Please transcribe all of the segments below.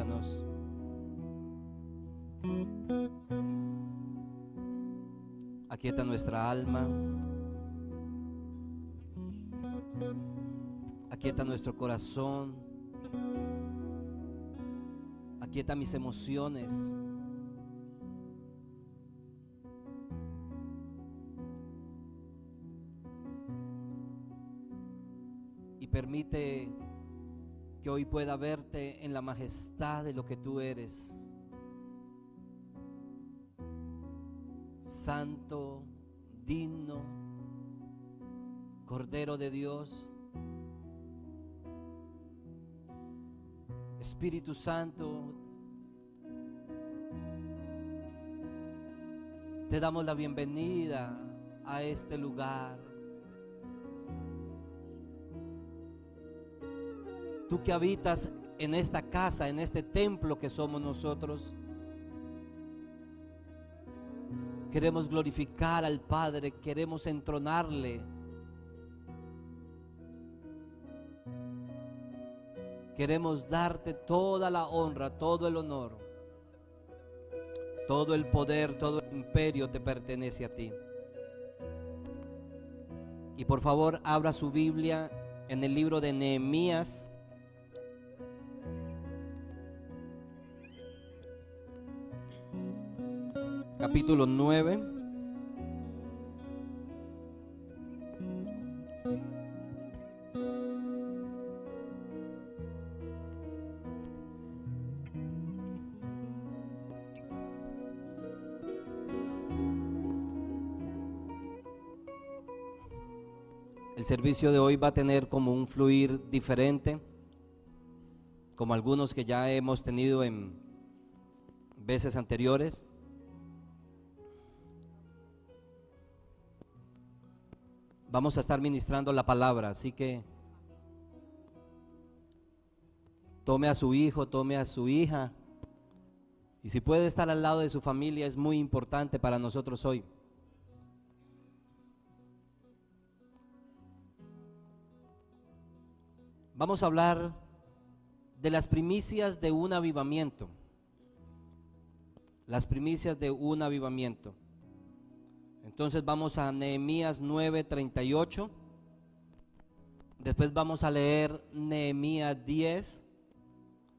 aquíétanos. Aquieta nuestra alma. Aquieta nuestro corazón. Aquieta mis emociones. Y permite que hoy pueda verte en la majestad de lo que tú eres. Santo, digno, Cordero de Dios. Espíritu Santo, te damos la bienvenida a este lugar. Tú que habitas en esta casa, en este templo que somos nosotros, queremos glorificar al Padre, queremos entronarle. Queremos darte toda la honra, todo el honor, todo el poder, todo el imperio te pertenece a ti. Y por favor, abra su Biblia en el libro de Nehemías. Capítulo 9. El servicio de hoy va a tener como un fluir diferente, como algunos que ya hemos tenido en veces anteriores. Vamos a estar ministrando la palabra, así que tome a su hijo, tome a su hija, y si puede estar al lado de su familia, es muy importante para nosotros hoy. Vamos a hablar de las primicias de un avivamiento. Las primicias de un avivamiento. Entonces vamos a Nehemías 9:38. Después vamos a leer Nehemías 10,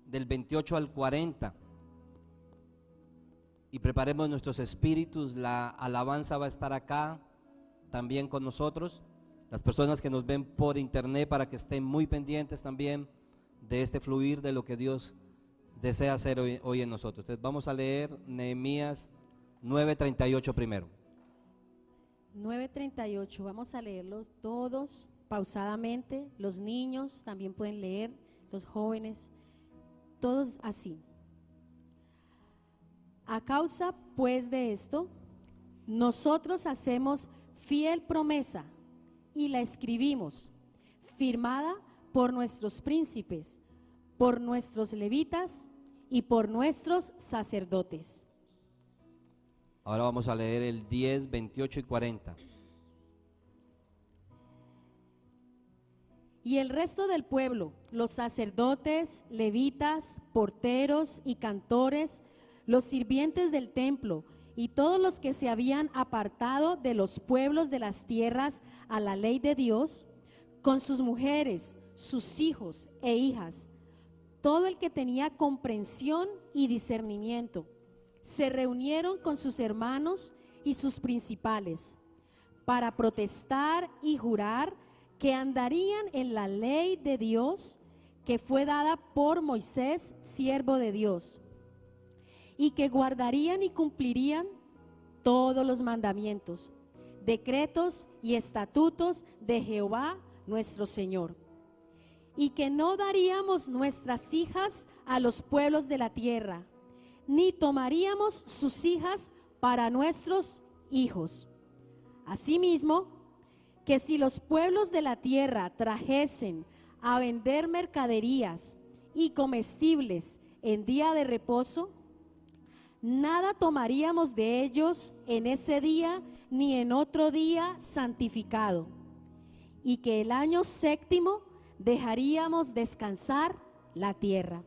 del 28 al 40. Y preparemos nuestros espíritus, la alabanza va a estar acá también con nosotros. Las personas que nos ven por internet, para que estén muy pendientes también de este fluir de lo que Dios desea hacer hoy en nosotros. Entonces vamos a leer Nehemías 9:38 primero. 9:38, vamos a leerlos todos pausadamente. Los niños también pueden leer, los jóvenes, todos así. A causa pues de esto, nosotros hacemos fiel promesa y la escribimos, firmada por nuestros príncipes, por nuestros levitas y por nuestros sacerdotes. Ahora vamos a leer el 10, 28 y 40. Y el resto del pueblo, los sacerdotes, levitas, porteros y cantores, los sirvientes del templo y todos los que se habían apartado de los pueblos de las tierras a la ley de Dios, con sus mujeres, sus hijos e hijas, todo el que tenía comprensión y discernimiento, se reunieron con sus hermanos y sus principales para protestar y jurar que andarían en la ley de Dios que fue dada por Moisés, siervo de Dios, y que guardarían y cumplirían todos los mandamientos, decretos y estatutos de Jehová nuestro Señor, y que no daríamos nuestras hijas a los pueblos de la tierra, ni tomaríamos sus hijas para nuestros hijos. Asimismo, que si los pueblos de la tierra trajesen a vender mercaderías y comestibles en día de reposo, nada tomaríamos de ellos en ese día ni en otro día santificado, y que el año séptimo dejaríamos descansar la tierra.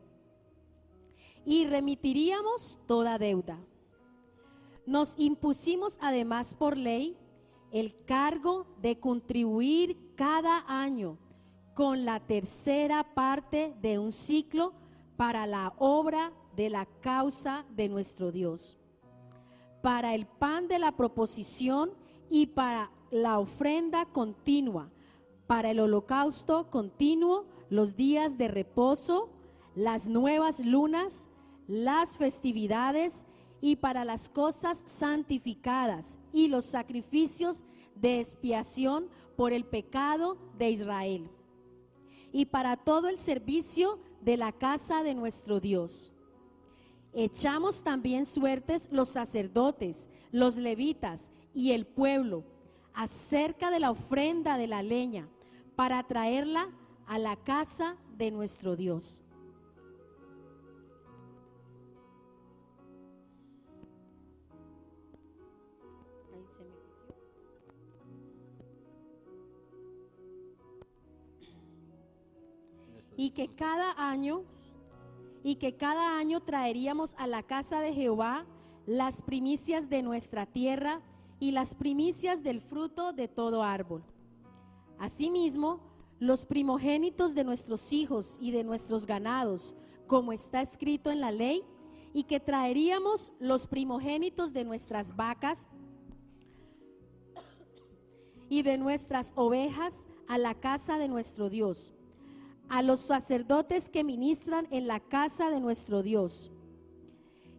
y remitiríamos toda deuda. Nos impusimos además por ley el cargo de contribuir cada año con la tercera parte de un ciclo para la obra de la causa de nuestro Dios, para el pan de la proposición y para la ofrenda continua, para el holocausto continuo, los días de reposo, las nuevas lunas, las festividades y para las cosas santificadas y los sacrificios de expiación por el pecado de Israel, y para todo el servicio de la casa de nuestro Dios. Echamos también suertes los sacerdotes, los levitas y el pueblo acerca de la ofrenda de la leña para traerla a la casa de nuestro Dios. Y que cada año traeríamos a la casa de Jehová las primicias de nuestra tierra y las primicias del fruto de todo árbol. Asimismo, los primogénitos de nuestros hijos y de nuestros ganados, como está escrito en la ley, y que traeríamos los primogénitos de nuestras vacas y de nuestras ovejas a la casa de nuestro Dios, a los sacerdotes que ministran en la casa de nuestro Dios,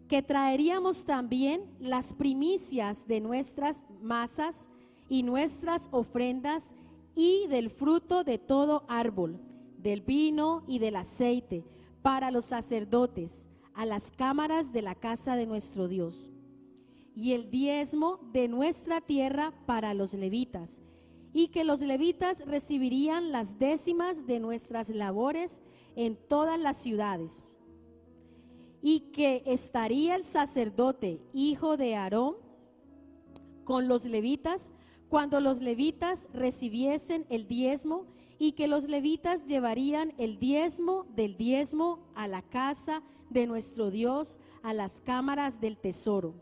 que traeríamos también las primicias de nuestras masas y nuestras ofrendas y del fruto de todo árbol, del vino y del aceite, para los sacerdotes, a las cámaras de la casa de nuestro Dios, y el diezmo de nuestra tierra para los levitas, y que los levitas recibirían las décimas de nuestras labores en todas las ciudades, y que estaría el sacerdote, hijo de Aarón, con los levitas, cuando los levitas recibiesen el diezmo, y que los levitas llevarían el diezmo del diezmo a la casa de nuestro Dios, a las cámaras del tesoro.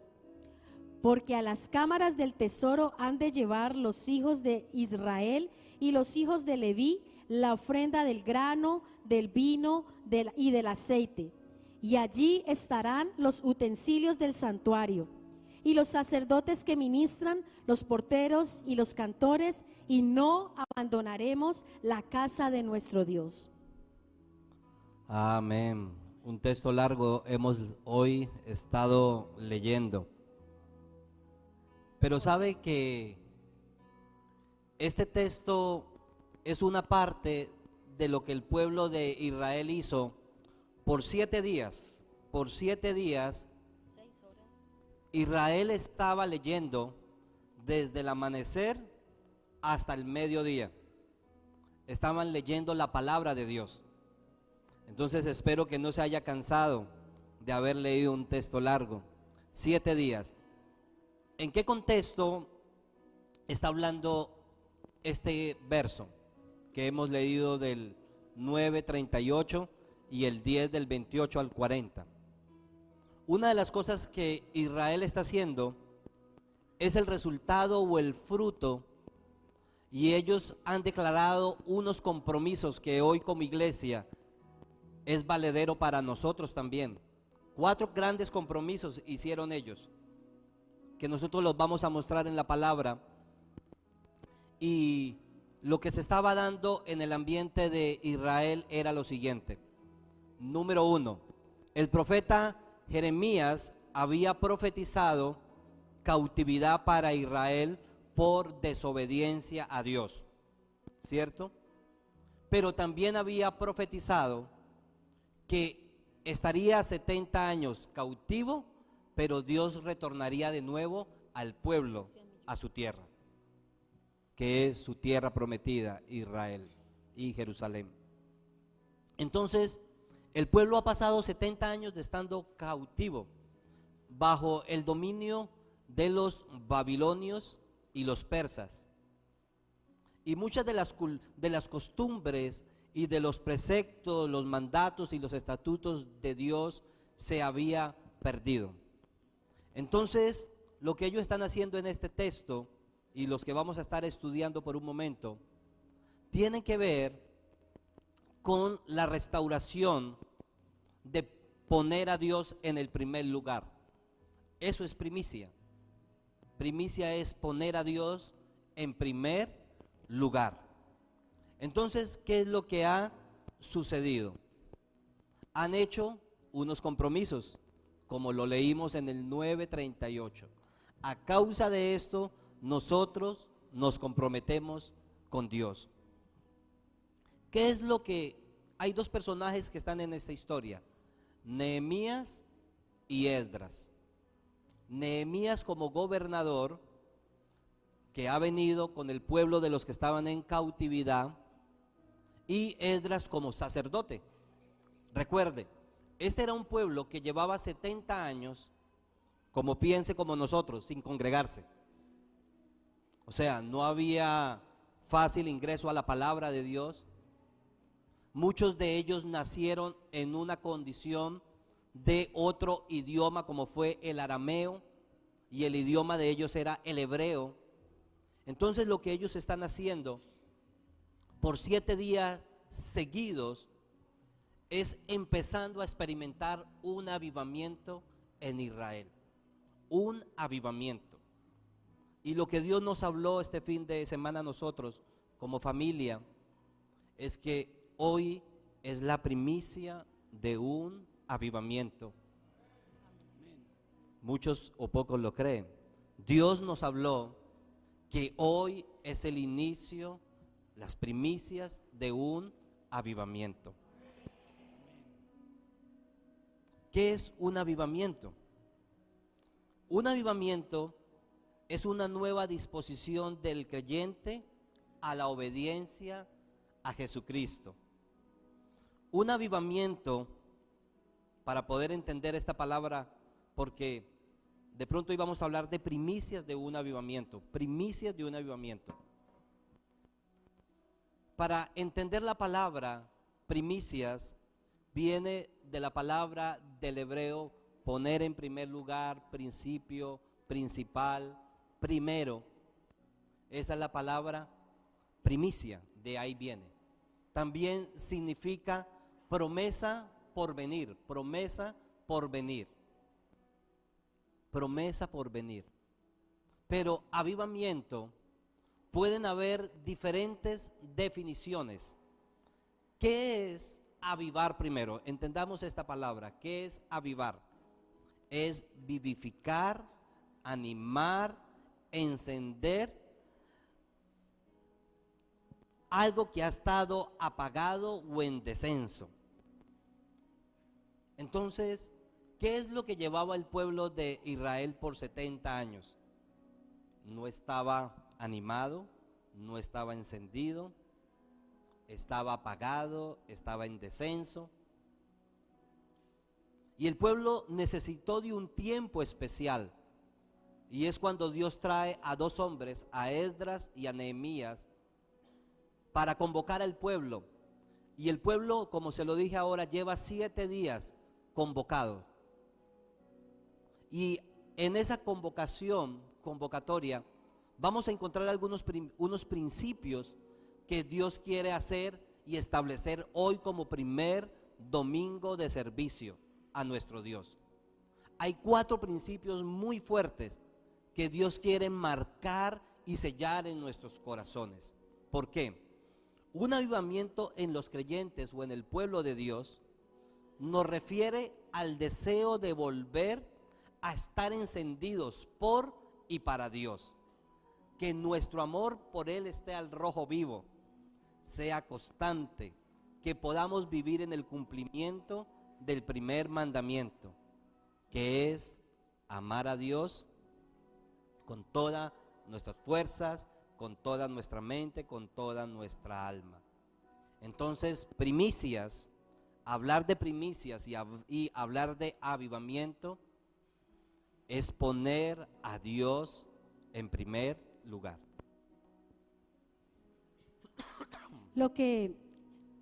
Porque a las cámaras del tesoro han de llevar los hijos de Israel y los hijos de Leví la ofrenda del grano, del vino y del aceite. Y allí estarán los utensilios del santuario, y los sacerdotes que ministran, los porteros y los cantores, y no abandonaremos la casa de nuestro Dios. Amén. Un texto largo hemos hoy estado leyendo. Pero sabe que este texto es una parte de lo que el pueblo de Israel hizo por 7 días. Por 7 días, 6 horas. Israel estaba leyendo desde el amanecer hasta el mediodía. Estaban leyendo la palabra de Dios. Entonces espero que no se haya cansado de haber leído un texto largo. 7 días. ¿En qué contexto está hablando este verso que hemos leído del 9:38 y el 10 del 28 al 40? Una de las cosas que Israel está haciendo es el resultado o el fruto, y ellos han declarado unos compromisos que hoy como iglesia es valedero para nosotros también. 4 grandes compromisos hicieron ellos, que nosotros los vamos a mostrar en la palabra, y lo que se estaba dando en el ambiente de Israel era lo siguiente. Número 1, el profeta Jeremías había profetizado cautividad para Israel por desobediencia a Dios, ¿cierto? Pero también había profetizado que estaría 70 años cautivo, pero Dios retornaría de nuevo al pueblo, a su tierra, que es su tierra prometida, Israel y Jerusalén. Entonces, el pueblo ha pasado 70 años de estando cautivo, bajo el dominio de los babilonios y los persas. Y muchas de las costumbres y de los preceptos, los mandatos y los estatutos de Dios se había perdido. Entonces, lo que ellos están haciendo en este texto y los que vamos a estar estudiando por un momento, tiene que ver con la restauración de poner a Dios en el primer lugar. Eso es primicia. Primicia es poner a Dios en primer lugar. Entonces, ¿qué es lo que ha sucedido? Han hecho unos compromisos, como lo leímos en el 9:38. A causa de esto, nosotros nos comprometemos con Dios. ¿Qué es lo que? Hay dos personajes que están en esta historia, Nehemías y Esdras. Nehemías como gobernador, que ha venido con el pueblo de los que estaban en cautividad, y Esdras como sacerdote. Recuerde, este era un pueblo que llevaba 70 años, como piense como nosotros, sin congregarse. O sea, no había fácil ingreso a la palabra de Dios. Muchos de ellos nacieron en una condición de otro idioma, como fue el arameo, y el idioma de ellos era el hebreo. Entonces lo que ellos están haciendo por 7 días seguidos es empezando a experimentar un avivamiento en Israel, un avivamiento. Y lo que Dios nos habló este fin de semana a nosotros como familia es que hoy es la primicia de un avivamiento. Muchos o pocos lo creen. Dios nos habló que hoy es el inicio, las primicias de un avivamiento. ¿Qué es un avivamiento? Un avivamiento es una nueva disposición del creyente a la obediencia a Jesucristo. Un avivamiento, para poder entender esta palabra, porque de pronto íbamos a hablar de primicias de un avivamiento, primicias de un avivamiento. Para entender la palabra primicias, viene de la palabra del hebreo poner en primer lugar, principio, principal, primero. Esa es la palabra primicia, de ahí viene. También significa promesa por venir, promesa por venir, promesa por venir. Pero avivamiento, pueden haber diferentes definiciones. ¿Qué es avivar primero? Entendamos esta palabra. ¿Qué es avivar? Es vivificar, animar, encender algo que ha estado apagado o en descenso. Entonces, ¿qué es lo que llevaba el pueblo de Israel por 70 años? No estaba animado, no estaba encendido, estaba apagado, estaba en descenso. Y el pueblo necesitó de un tiempo especial. Y es cuando Dios trae a dos hombres, a Esdras y a Nehemías, para convocar al pueblo. Y el pueblo, como se lo dije ahora, lleva 7 días convocado. Y en esa convocatoria, vamos a encontrar unos principios que Dios quiere hacer y establecer hoy como primer domingo de servicio a nuestro Dios. Hay 4 principios muy fuertes que Dios quiere marcar y sellar en nuestros corazones. ¿Por qué? Un avivamiento en los creyentes o en el pueblo de Dios nos refiere al deseo de volver a estar encendidos por y para Dios. Que nuestro amor por Él esté al rojo vivo, sea constante, que podamos vivir en el cumplimiento del primer mandamiento, que es amar a Dios con todas nuestras fuerzas, con toda nuestra mente, con toda nuestra alma. Entonces, primicias, hablar de primicias y hablar de avivamiento es poner a Dios en primer lugar. Lo que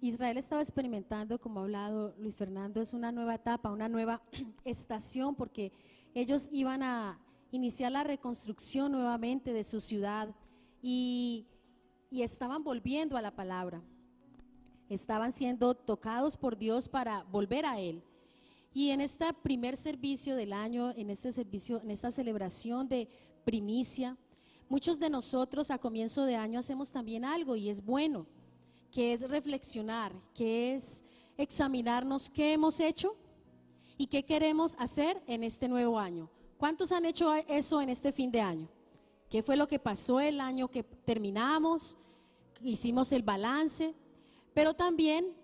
Israel estaba experimentando, como ha hablado Luis Fernando, es una nueva etapa, una nueva estación, porque ellos iban a iniciar la reconstrucción nuevamente de su ciudad y estaban volviendo a la palabra, estaban siendo tocados por Dios para volver a Él. Y en este primer servicio del año, en esta celebración de primicia, muchos de nosotros a comienzo de año hacemos también algo y es bueno, que es reflexionar, que es examinarnos qué hemos hecho y qué queremos hacer en este nuevo año. ¿Cuántos han hecho eso en este fin de año? ¿Qué fue lo que pasó el año que terminamos? Hicimos el balance, pero también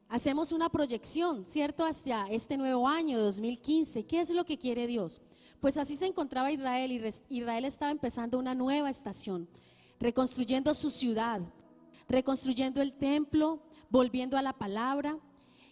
hacemos una proyección, ¿cierto? Hacia este nuevo año de 2015. ¿Qué es lo que quiere Dios? Pues así se encontraba Israel y Israel estaba empezando una nueva estación, reconstruyendo su ciudad, reconstruyendo el templo, volviendo a la palabra,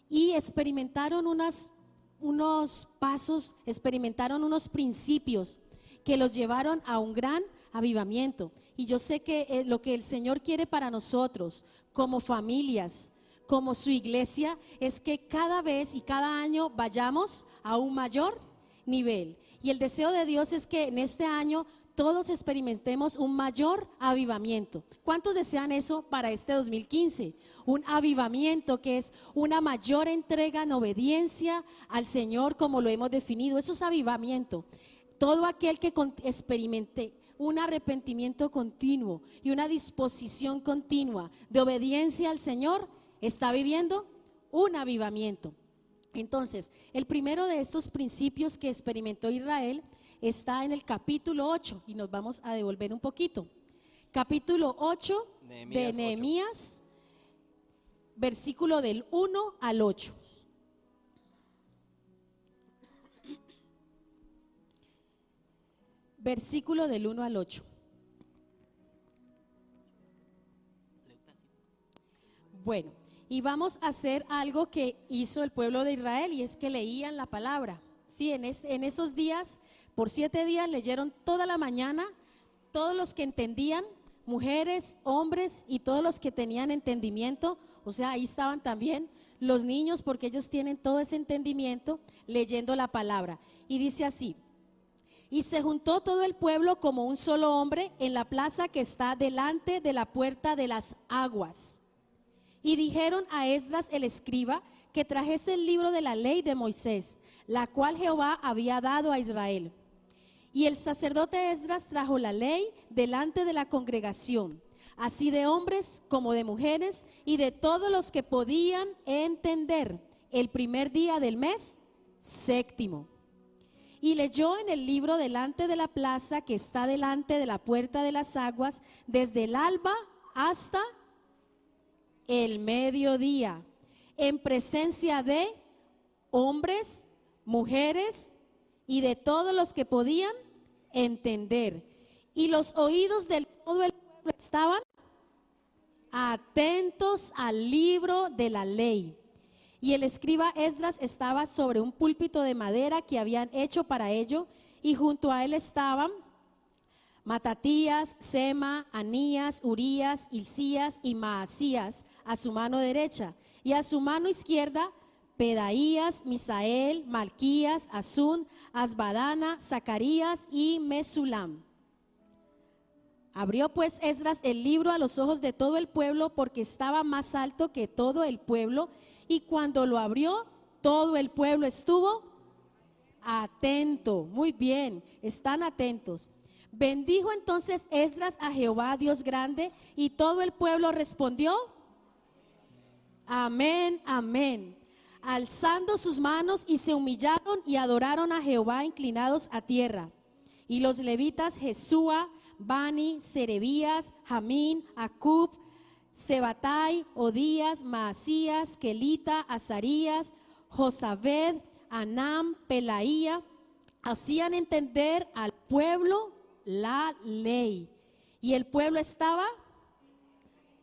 y experimentaron unos pasos, experimentaron unos principios que los llevaron a un gran avivamiento. Y yo sé que lo que el Señor quiere para nosotros como familias, como su iglesia, es que cada vez y cada año vayamos a un mayor nivel. Y el deseo de Dios es que en este año todos experimentemos un mayor avivamiento. ¿Cuántos desean eso para este 2015? Un avivamiento que es una mayor entrega en obediencia al Señor, como lo hemos definido. Eso es avivamiento. Todo aquel que experimente un arrepentimiento continuo y una disposición continua de obediencia al Señor está viviendo un avivamiento. Entonces, el primero de estos principios que experimentó Israel está en el capítulo 8 y nos vamos a devolver un poquito. Capítulo 8 de Nehemías, versículo del 1 al 8. Versículo del 1 al 8. Bueno, y vamos a hacer algo que hizo el pueblo de Israel, y es que leían la palabra. Sí, en esos días, por 7 días leyeron toda la mañana, todos los que entendían, mujeres, hombres y todos los que tenían entendimiento. O sea, ahí estaban también los niños, porque ellos tienen todo ese entendimiento leyendo la palabra. Y dice así: y se juntó todo el pueblo como un solo hombre en la plaza que está delante de la puerta de las aguas. Y dijeron a Esdras el escriba que trajese el libro de la ley de Moisés, la cual Jehová había dado a Israel. Y el sacerdote Esdras trajo la ley delante de la congregación, así de hombres como de mujeres, y de todos los que podían entender, el primer día del mes séptimo. Y leyó en el libro delante de la plaza que está delante de la puerta de las aguas, desde el alba hasta el mediodía, en presencia de hombres, mujeres y de todos los que podían entender. Y los oídos de todo el pueblo estaban atentos al libro de la ley. Y el escriba Esdras estaba sobre un púlpito de madera que habían hecho para ello, y junto a él estaban Matatías, Sema, Anías, Urías, Hilcías y Maasías a su mano derecha, y a su mano izquierda Pedaías, Misael, Malquías, Azún, Asbadana, Zacarías y Mesulam. Abrió pues Esdras el libro a los ojos de todo el pueblo, porque estaba más alto que todo el pueblo, y cuando lo abrió, todo el pueblo estuvo atento. Muy bien, están atentos. Bendijo entonces Esdras a Jehová Dios grande, y todo el pueblo respondió: amén, amén, alzando sus manos, y se humillaron y adoraron a Jehová inclinados a tierra. Y los levitas Jesúa, Bani, Serebías, Jamín, Acub, Sebatai, Odías, Maasías, Kelita, Azarías, Josabed, Anam, Pelaía, hacían entender al pueblo la ley. Y el pueblo estaba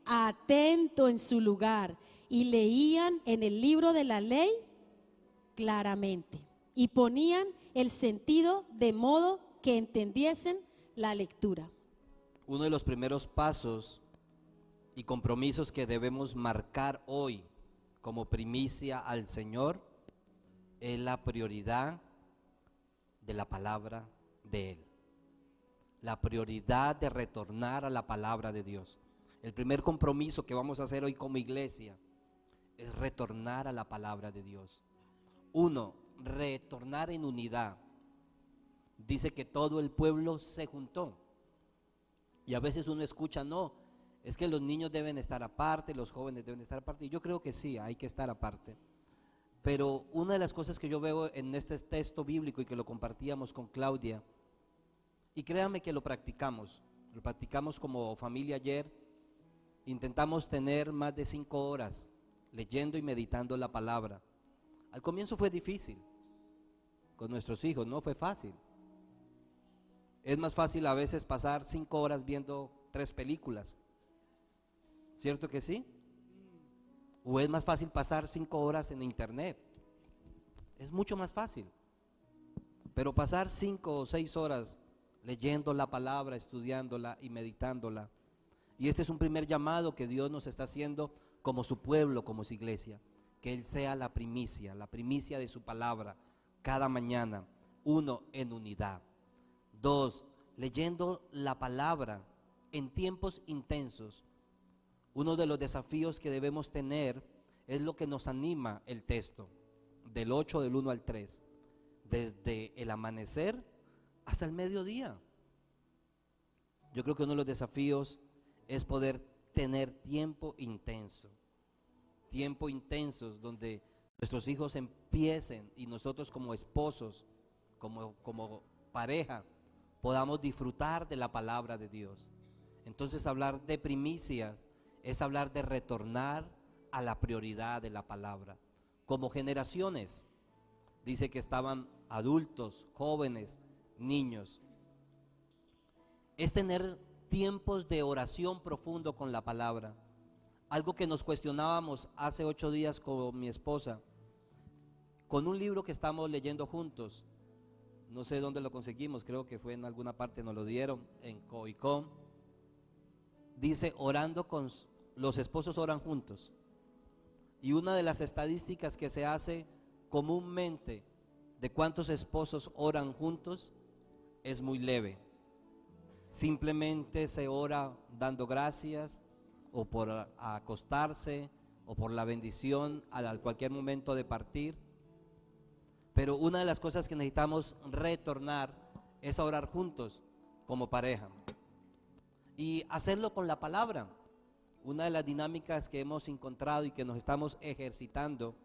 atento en su lugar, y leían en el libro de la ley claramente, y ponían el sentido de modo que entendiesen la lectura. Uno de los primeros pasos y compromisos que debemos marcar hoy como primicia al Señor es la prioridad de la palabra de Él. La prioridad de retornar a la palabra de Dios. El primer compromiso que vamos a hacer hoy como iglesia es retornar a la palabra de Dios. Uno, retornar en unidad. Dice que todo el pueblo se juntó. Y a veces uno escucha, no, es que los niños deben estar aparte, los jóvenes deben estar aparte. Y yo creo que sí, hay que estar aparte. Pero una de las cosas que yo veo en este texto bíblico y que lo compartíamos con Claudia, y créanme que lo practicamos como familia ayer, intentamos tener más de 5 horas leyendo y meditando la palabra. Al comienzo fue difícil, con nuestros hijos no fue fácil. Es más fácil a veces pasar 5 horas viendo 3 películas, ¿cierto que sí? O es más fácil pasar 5 horas en internet, es mucho más fácil. Pero pasar 5 o 6 horas leyendo la palabra, estudiándola y meditándola. Y este es un primer llamado que Dios nos está haciendo como su pueblo, como su iglesia, que Él sea la primicia de su palabra cada mañana. 1, en unidad. 2, leyendo la palabra en tiempos intensos. Uno de los desafíos que debemos tener es lo que nos anima el texto, del 8, del 1 al 3, desde el amanecer hasta el mediodía. Yo creo que uno de los desafíos es poder tener tiempos intensos donde nuestros hijos empiecen y nosotros como esposos, como pareja, podamos disfrutar de la palabra de Dios. Entonces hablar de primicias es hablar de retornar a la prioridad de la palabra. Como generaciones, dice que estaban adultos, jóvenes, niños. Es tener tiempos de oración profundo con la palabra. Algo que nos cuestionábamos hace 8 días con mi esposa, con un libro que estamos leyendo juntos. No sé dónde lo conseguimos, creo que fue en alguna parte, nos lo dieron, en Coicón. Dice, los esposos oran juntos. Y una de las estadísticas que se hace comúnmente de cuántos esposos oran juntos es muy leve. Simplemente se ora dando gracias, o por acostarse, o por la bendición al cualquier momento de partir. Pero una de las cosas que necesitamos retornar es a orar juntos como pareja y hacerlo con la palabra. Una de las dinámicas que hemos encontrado y que nos estamos ejercitando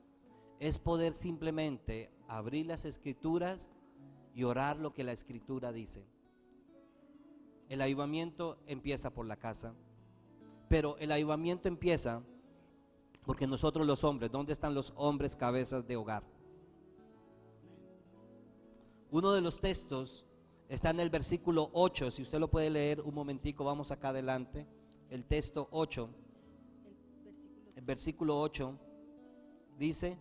es poder simplemente abrir las escrituras y orar lo que la escritura dice. El avivamiento empieza por la casa, pero el avivamiento empieza porque nosotros los hombres, ¿dónde están los hombres cabezas de hogar? Uno de los textos está en el versículo 8, si usted lo puede leer un momentico, vamos acá adelante, el texto 8, el versículo 8 dice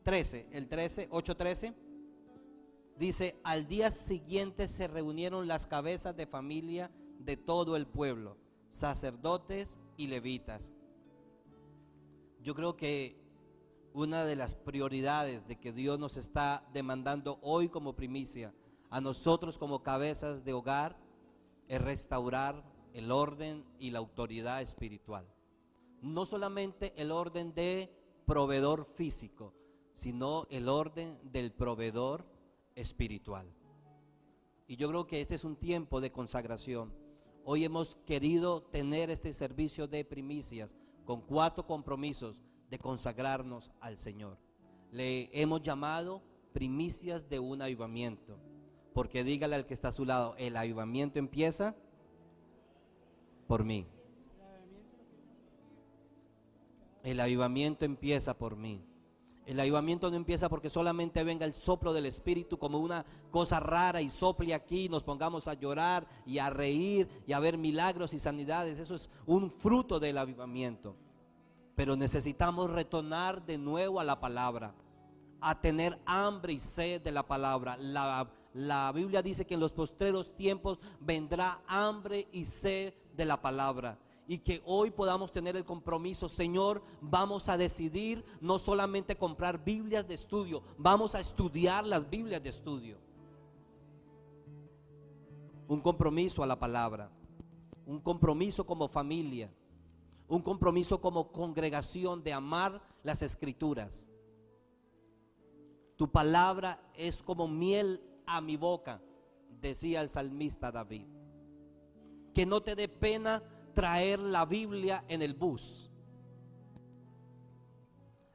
8:13, dice, al día siguiente se reunieron las cabezas de familia de todo el pueblo, sacerdotes y levitas. Yo creo que una de las prioridades de que Dios nos está demandando hoy como primicia, a nosotros como cabezas de hogar, es restaurar el orden y la autoridad espiritual. No solamente el orden de proveedor físico, sino el orden del proveedor espiritual. Y yo creo que este es un tiempo de consagración. Hoy hemos querido tener este servicio de primicias con 4 compromisos de consagrarnos al Señor. Le hemos llamado primicias de un avivamiento, porque dígale al que está a su lado, el avivamiento empieza por mí. El avivamiento empieza por mí. El avivamiento no empieza porque solamente venga el soplo del Espíritu como una cosa rara y sople aquí y nos pongamos a llorar y a reír y a ver milagros y sanidades. Eso es un fruto del avivamiento. Pero necesitamos retornar de nuevo a la palabra, a tener hambre y sed de la palabra. La Biblia dice que en los postreros tiempos vendrá hambre y sed de la palabra. y que hoy podamos tener el compromiso, Señor, vamos a decidir no solamente comprar Biblias de estudio, vamos a estudiar las Biblias de estudio. Un compromiso a la palabra, un compromiso como familia, un compromiso como congregación de amar las Escrituras. Tu palabra es como miel a mi boca, decía el salmista David. Que no te dé pena traer la Biblia en el bus.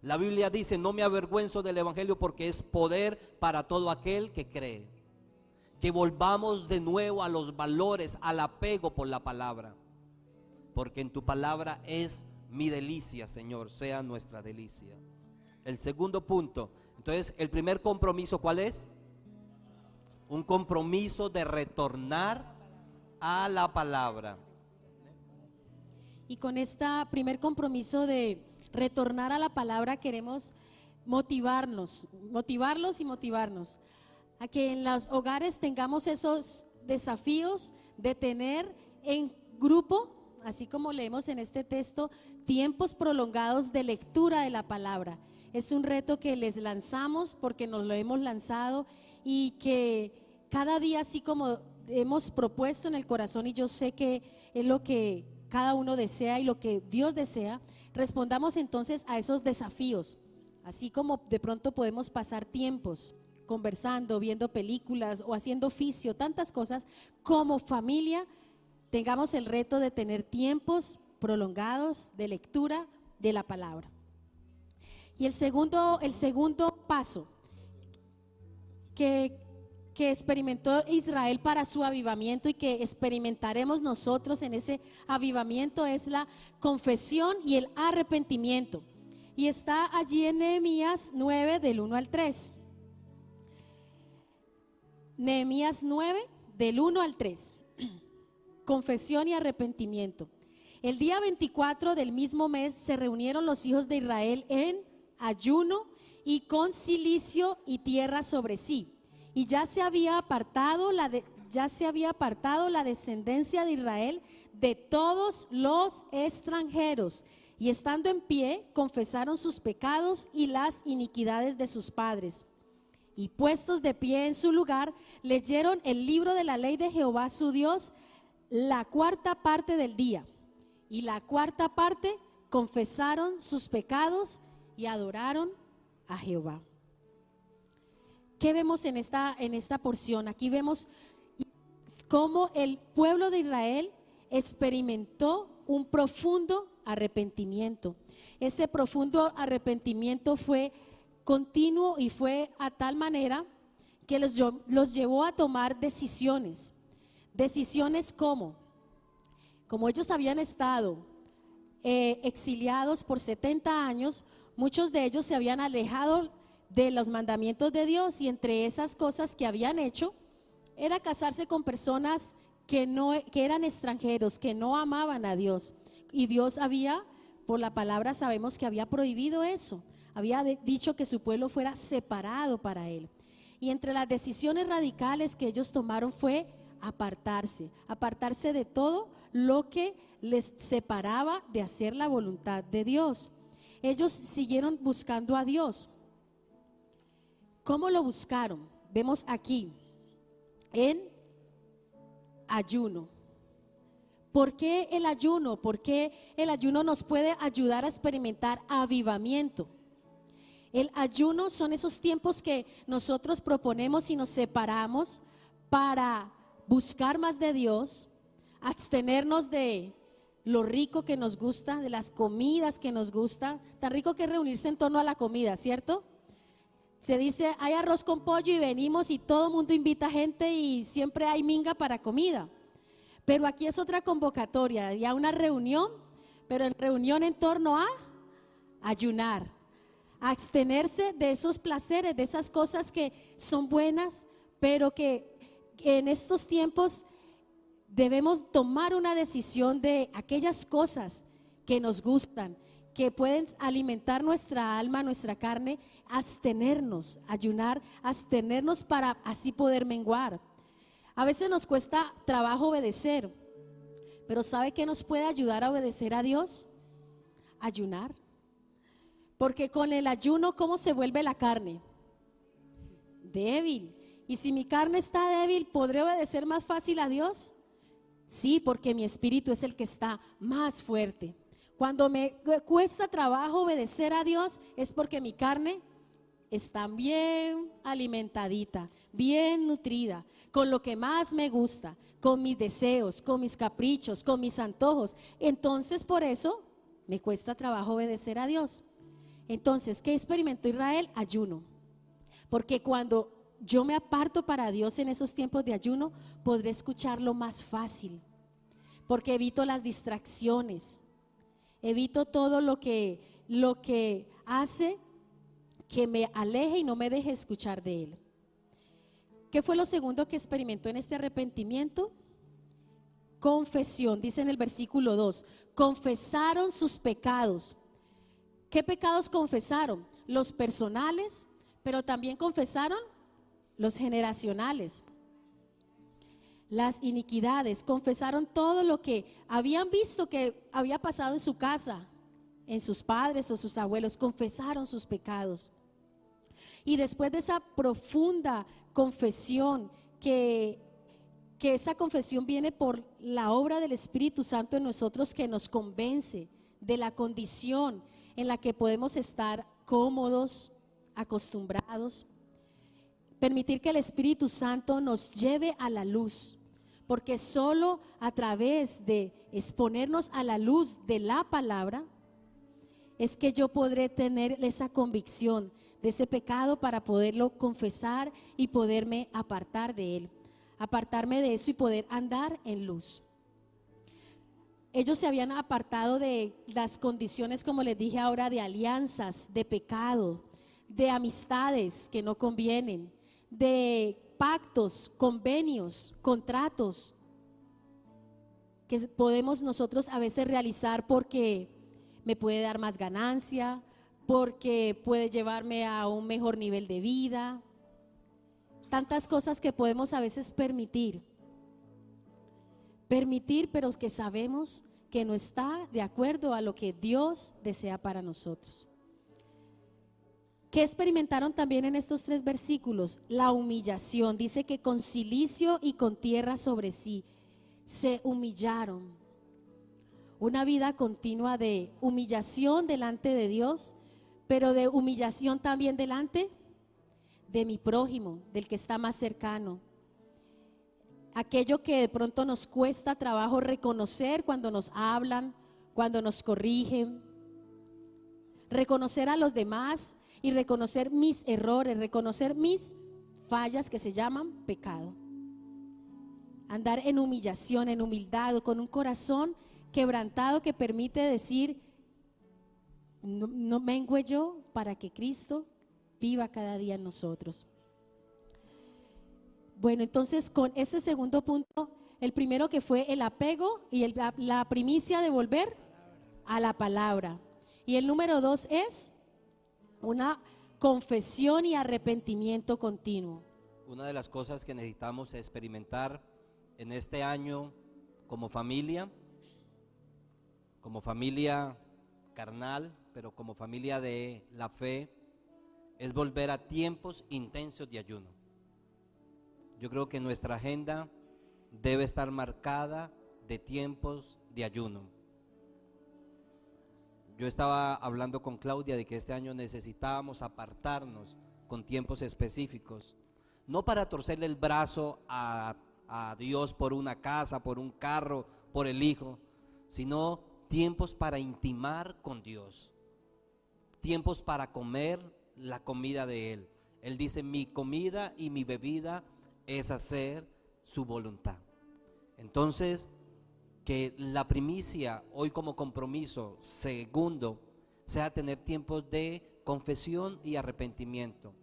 La Biblia dice: no me avergüenzo del evangelio porque es poder para todo aquel que cree. Que volvamos de nuevo a los valores, al apego por la palabra, porque en tu palabra es mi delicia, Señor, sea nuestra delicia. El segundo punto, entonces, el primer compromiso, ¿cuál es? Un compromiso de retornar a la palabra. Y con este primer compromiso de retornar a la palabra queremos motivarlos a que en los hogares tengamos esos desafíos de tener en grupo, así como leemos en este texto, tiempos prolongados de lectura de la palabra. Es un reto que les lanzamos porque nos lo hemos lanzado y que cada día, así como hemos propuesto en el corazón, y yo sé que es lo que cada uno desea y lo que Dios desea, respondamos entonces a esos desafíos. Así como de pronto podemos pasar tiempos conversando, viendo películas o haciendo oficio, tantas cosas, como familia tengamos el reto de tener tiempos prolongados de lectura de la palabra. Y el segundo paso que experimentó Israel para su avivamiento y que experimentaremos nosotros en ese avivamiento es la confesión y el arrepentimiento. Y está allí en Nehemías 9 del 1 al 3. Nehemías 9 del 1 al 3. Confesión y arrepentimiento. El día 24 del mismo mes se reunieron los hijos de Israel en ayuno y con cilicio y tierra sobre sí. Y ya se había apartado la descendencia de Israel de todos los extranjeros, y estando en pie confesaron sus pecados y las iniquidades de sus padres. Y puestos de pie en su lugar, leyeron el libro de la ley de Jehová su Dios la cuarta parte del día, y la cuarta parte confesaron sus pecados y adoraron a Jehová. ¿Qué vemos en esta porción? Aquí vemos cómo el pueblo de Israel experimentó un profundo arrepentimiento. Ese profundo arrepentimiento fue continuo y fue a tal manera que los llevó a tomar decisiones. Decisiones como ellos habían estado exiliados por 70 años, muchos de ellos se habían alejado de los mandamientos de Dios, y entre esas cosas que habían hecho era casarse con personas que eran extranjeros, que no amaban a Dios, y Dios había, por la palabra sabemos que había prohibido eso, había dicho que su pueblo fuera separado para él. Y entre las decisiones radicales que ellos tomaron fue apartarse de todo lo que les separaba de hacer la voluntad de Dios. Ellos siguieron buscando a Dios. ¿Cómo lo buscaron? Vemos aquí en ayuno. ¿Por qué el ayuno? Porque el ayuno nos puede ayudar a experimentar avivamiento. El ayuno son esos tiempos que nosotros proponemos y nos separamos para buscar más de Dios, abstenernos de lo rico que nos gusta, de las comidas que nos gusta. Tan rico que es reunirse en torno a la comida, ¿cierto? Se dice, hay arroz con pollo, y venimos y todo el mundo invita gente y siempre hay minga para comida. Pero aquí es otra convocatoria, ya una reunión, pero en reunión en torno a ayunar, a abstenerse de esos placeres, de esas cosas que son buenas, pero que en estos tiempos debemos tomar una decisión de aquellas cosas que nos gustan, que pueden alimentar nuestra alma, nuestra carne, abstenernos, ayunar, abstenernos para así poder menguar. A veces nos cuesta trabajo obedecer, Pero ¿sabe qué nos puede ayudar a obedecer a Dios? Ayunar. Porque con el ayuno, ¿cómo se vuelve la carne? Débil. Y si mi carne está débil, ¿podré obedecer más fácil a Dios? Sí, porque mi espíritu es el que está más fuerte. Cuando me cuesta trabajo obedecer a Dios, es porque mi carne está bien alimentadita, bien nutrida, con lo que más me gusta, con mis deseos, con mis caprichos, con mis antojos. Entonces, por eso me cuesta trabajo obedecer a Dios. Entonces, ¿qué experimentó Israel? Ayuno. Porque cuando yo me aparto para Dios en esos tiempos de ayuno, podré escucharlo más fácil, porque evito las distracciones, evito todo lo que hace que me aleje y no me deje escuchar de Él. ¿Qué fue lo segundo que experimentó en este arrepentimiento? Confesión, dice en el versículo 2, confesaron sus pecados. ¿Qué pecados confesaron? Los personales, pero también confesaron los generacionales, las iniquidades, confesaron todo lo que habían visto que había pasado en su casa, en sus padres o sus abuelos, confesaron sus pecados. Y después de esa profunda confesión, que esa confesión viene por la obra del Espíritu Santo en nosotros, que nos convence de la condición en la que podemos estar cómodos, acostumbrados. Permitir que el Espíritu Santo nos lleve a la luz, porque solo a través de exponernos a la luz de la palabra es que yo podré tener esa convicción de ese pecado para poderlo confesar y poderme apartar de él, apartarme de eso y poder andar en luz. Ellos se habían apartado de las condiciones, como les dije ahora, de alianzas, de pecado, de amistades que no convienen, de pactos, convenios, contratos que podemos nosotros a veces realizar porque me puede dar más ganancia, porque puede llevarme a un mejor nivel de vida. Tantas cosas que podemos a veces permitir, pero que sabemos que no está de acuerdo a lo que Dios desea para nosotros. ¿Qué experimentaron también en estos 3 versículos? La humillación. Dice que con cilicio y con tierra sobre sí se humillaron. Una vida continua de humillación delante de Dios, pero de humillación también delante de mi prójimo, del que está más cercano. Aquello que de pronto nos cuesta trabajo reconocer cuando nos hablan, cuando nos corrigen. Reconocer a los demás y reconocer mis errores, reconocer mis fallas que se llaman pecado. Andar en humillación, en humildad, con un corazón quebrantado que permite decir, no mengüe yo para que Cristo viva cada día en nosotros. Bueno, entonces con este segundo punto, el primero que fue el apego y la primicia de volver a la palabra. Y el número 2 es una confesión y arrepentimiento continuo. Una de las cosas que necesitamos experimentar en este año como familia carnal, pero como familia de la fe, es volver a tiempos intensos de ayuno. Yo creo que nuestra agenda debe estar marcada de tiempos de ayuno. Yo estaba hablando con Claudia de que este año necesitábamos apartarnos con tiempos específicos, no para torcerle el brazo a Dios por una casa, por un carro, por el hijo, sino tiempos para intimar con Dios, tiempos para comer la comida de Él. Él dice, mi comida y mi bebida es hacer su voluntad. Entonces, que la primicia hoy como compromiso segundo sea tener tiempos de confesión y arrepentimiento.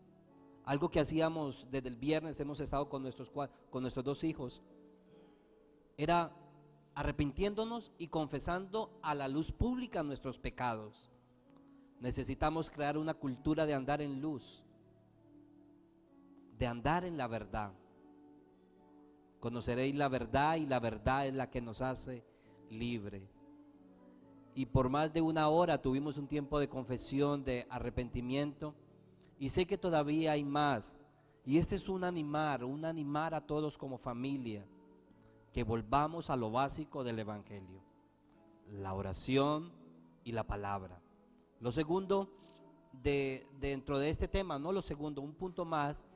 Algo que hacíamos desde el viernes, hemos estado con nuestros 2 hijos, era arrepintiéndonos y confesando a la luz pública nuestros pecados. Necesitamos crear una cultura de andar en luz, de andar en la verdad. Conoceréis la verdad y la verdad es la que nos hace libre. Y por más de una hora tuvimos un tiempo de confesión, de arrepentimiento, y sé que todavía hay más. Y este es un animar a todos como familia, que volvamos a lo básico del evangelio: la oración y la palabra. Lo segundo dentro de este tema, no lo segundo, un punto más,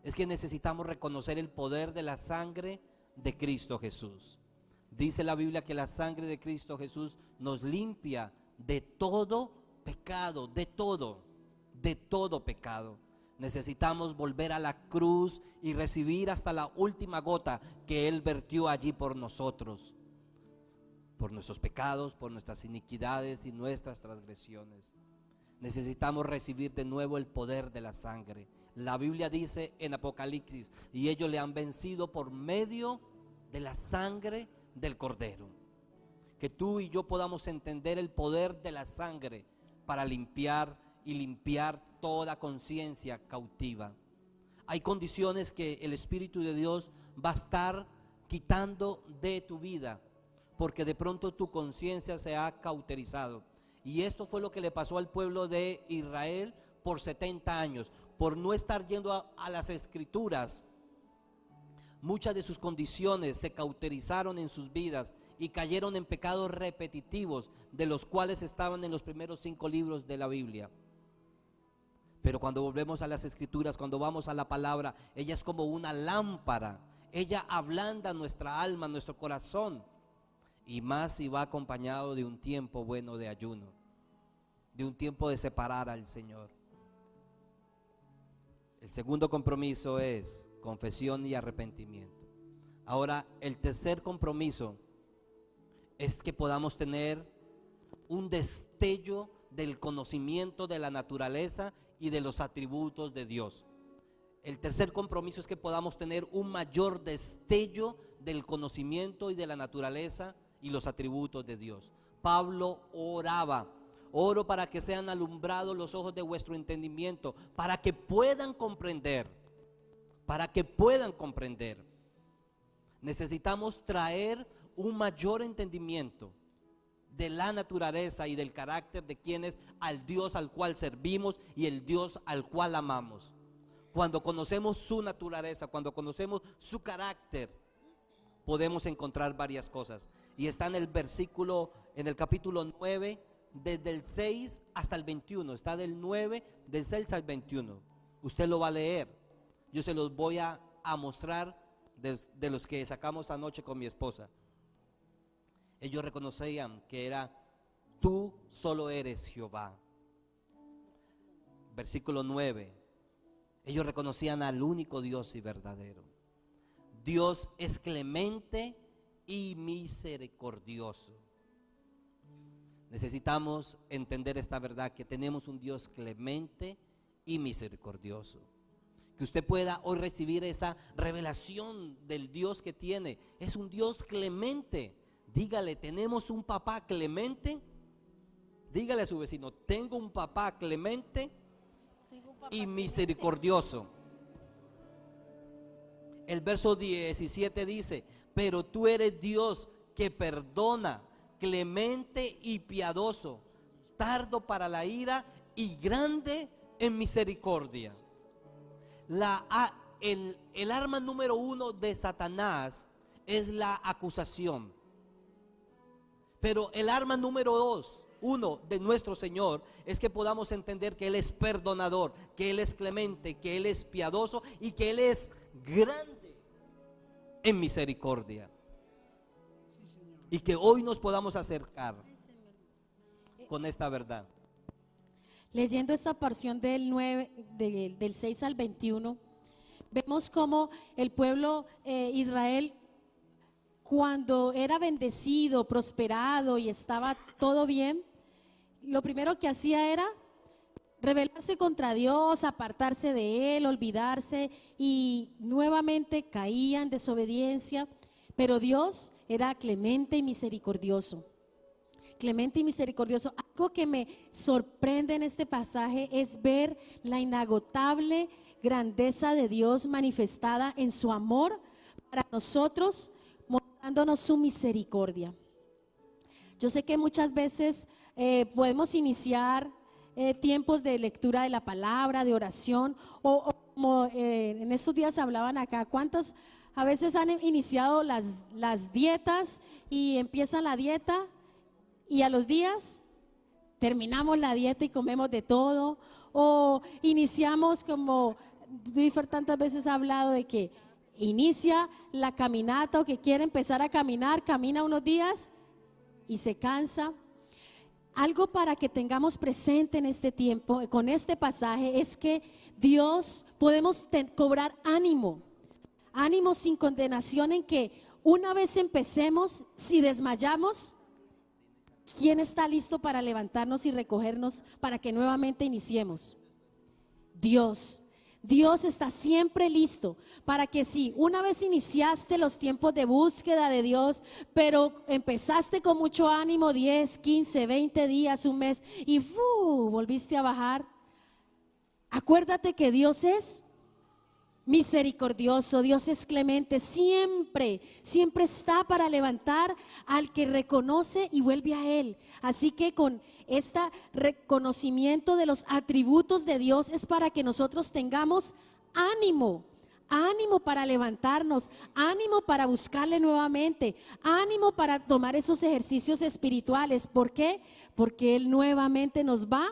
es que necesitamos reconocer el poder de la sangre de Cristo Jesús. Dice la Biblia que la sangre de Cristo Jesús nos limpia de todo pecado, de todo pecado. Necesitamos volver a la cruz y recibir hasta la última gota que Él vertió allí por nosotros, por nuestros pecados, por nuestras iniquidades y nuestras transgresiones. Necesitamos recibir de nuevo el poder de la sangre. La Biblia dice en Apocalipsis: y ellos le han vencido por medio de la sangre del Cordero. Que tú y yo podamos entender el poder de la sangre para limpiar toda conciencia cautiva. Hay condiciones que el Espíritu de Dios va a estar quitando de tu vida, porque de pronto tu conciencia se ha cauterizado. Y esto fue lo que le pasó al pueblo de Israel por 70 años, por no estar yendo a las Escrituras. Muchas de sus condiciones se cauterizaron en sus vidas y cayeron en pecados repetitivos, de los cuales estaban en los primeros 5 libros de la Biblia. Pero cuando volvemos a las Escrituras, cuando vamos a la palabra, ella es como una lámpara. Ella ablanda nuestra alma, nuestro corazón. Y más si va acompañado de un tiempo bueno de ayuno, de un tiempo de separar al Señor. El segundo compromiso es confesión y arrepentimiento. Ahora, el tercer compromiso es que podamos tener un destello del conocimiento de la naturaleza y de los atributos de Dios. El tercer compromiso es que podamos tener un mayor destello del conocimiento y de la naturaleza y los atributos de Dios. Pablo oraba: oro para que sean alumbrados los ojos de vuestro entendimiento, para que puedan comprender. Necesitamos traer un mayor entendimiento de la naturaleza y del carácter de quienes, al Dios al cual servimos y el Dios al cual amamos. Cuando conocemos su naturaleza, cuando conocemos su carácter, podemos encontrar varias cosas. Y está en el capítulo 9, desde el 6 hasta el 21. Está del 9, del 6 al 21. Usted lo va a leer. Yo se los voy a mostrar de los que sacamos anoche con mi esposa. Ellos reconocían que era: tú solo eres Jehová. Versículo 9. Ellos reconocían al único Dios y verdadero. Dios es clemente y misericordioso. Necesitamos entender esta verdad, que tenemos un Dios clemente y misericordioso. Que usted pueda hoy recibir esa revelación del Dios que tiene. Es un Dios clemente. Dígale: tenemos un papá clemente. Dígale a su vecino: tengo un papá clemente y misericordioso. El verso 17 dice: pero tú eres Dios que perdona, clemente y piadoso, tardo para la ira y grande en misericordia. El arma número 1 de Satanás es la acusación. Pero el arma número 1 de nuestro Señor es que podamos entender que Él es perdonador, que Él es clemente, que Él es piadoso y que Él es grande en misericordia. Y que hoy nos podamos acercar con esta verdad. Leyendo esta porción del 6 al 21, vemos cómo el pueblo Israel, cuando era bendecido, prosperado y estaba todo bien, lo primero que hacía era rebelarse contra Dios, apartarse de Él, olvidarse, y nuevamente caía en desobediencia. Pero Dios era clemente y misericordioso. Clemente y misericordioso. Algo que me sorprende en este pasaje es ver la inagotable grandeza de Dios manifestada en su amor para nosotros, mostrándonos su misericordia. Yo sé que muchas veces podemos iniciar tiempos de lectura de la palabra, de oración, o como en estos días hablaban acá, ¿cuántos a veces han iniciado las dietas y empiezan la dieta y a los días terminamos la dieta y comemos de todo? O iniciamos, como Dwifer tantas veces ha hablado, de que inicia la caminata o que quiere empezar a caminar, camina unos días y se cansa. Algo para que tengamos presente en este tiempo, con este pasaje, es que Dios podemos cobrar ánimo sin condenación, en que una vez empecemos, si desmayamos, ¿quién está listo para levantarnos y recogernos para que nuevamente iniciemos? Dios. Dios está siempre listo para que si una vez iniciaste los tiempos de búsqueda de Dios, pero empezaste con mucho ánimo, 10, 15, 20 días, un mes, y volviste a bajar, acuérdate que Dios es misericordioso, Dios es clemente, siempre está para levantar al que reconoce y vuelve a Él. Así que con este reconocimiento de los atributos de Dios es para que nosotros tengamos ánimo para levantarnos, ánimo para buscarle nuevamente, ánimo para tomar esos ejercicios espirituales. ¿Por qué? Porque Él nuevamente nos va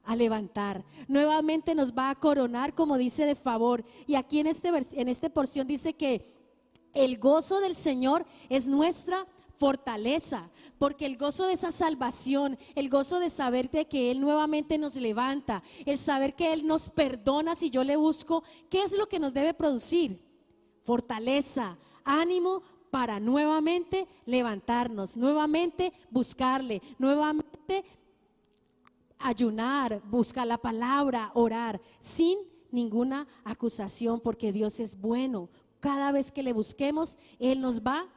a levantar, nuevamente nos va a coronar, como dice, de favor. Y aquí en esta porción dice que el gozo del Señor es nuestra fortaleza, porque el gozo de esa salvación, el gozo de saber de que Él nuevamente nos levanta, el saber que Él nos perdona si yo le busco, ¿qué es lo que nos debe producir? Fortaleza, ánimo para nuevamente levantarnos, nuevamente buscarle, nuevamente ayunar, buscar la palabra, orar, sin ninguna acusación, porque Dios es bueno. Cada vez que le busquemos, Él nos va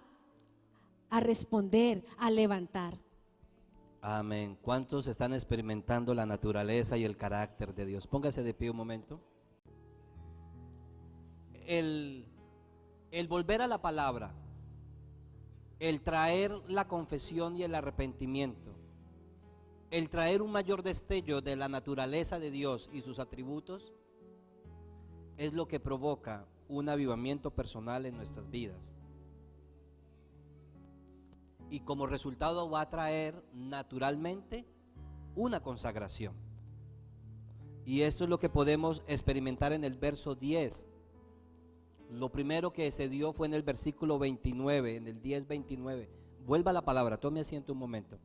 a responder, a levantar. Amén. ¿Cuántos están experimentando la naturaleza y el carácter de Dios? Póngase de pie un momento. El volver a la palabra, el traer la confesión y el arrepentimiento, el traer un mayor destello de la naturaleza de Dios y sus atributos, es lo que provoca un avivamiento personal en nuestras vidas. Y como resultado va a traer naturalmente una consagración. Y esto es lo que podemos experimentar en el verso 10. Lo primero que se dio fue en el versículo 29, en el 10:29. Vuelva a la palabra, tome asiento un momento.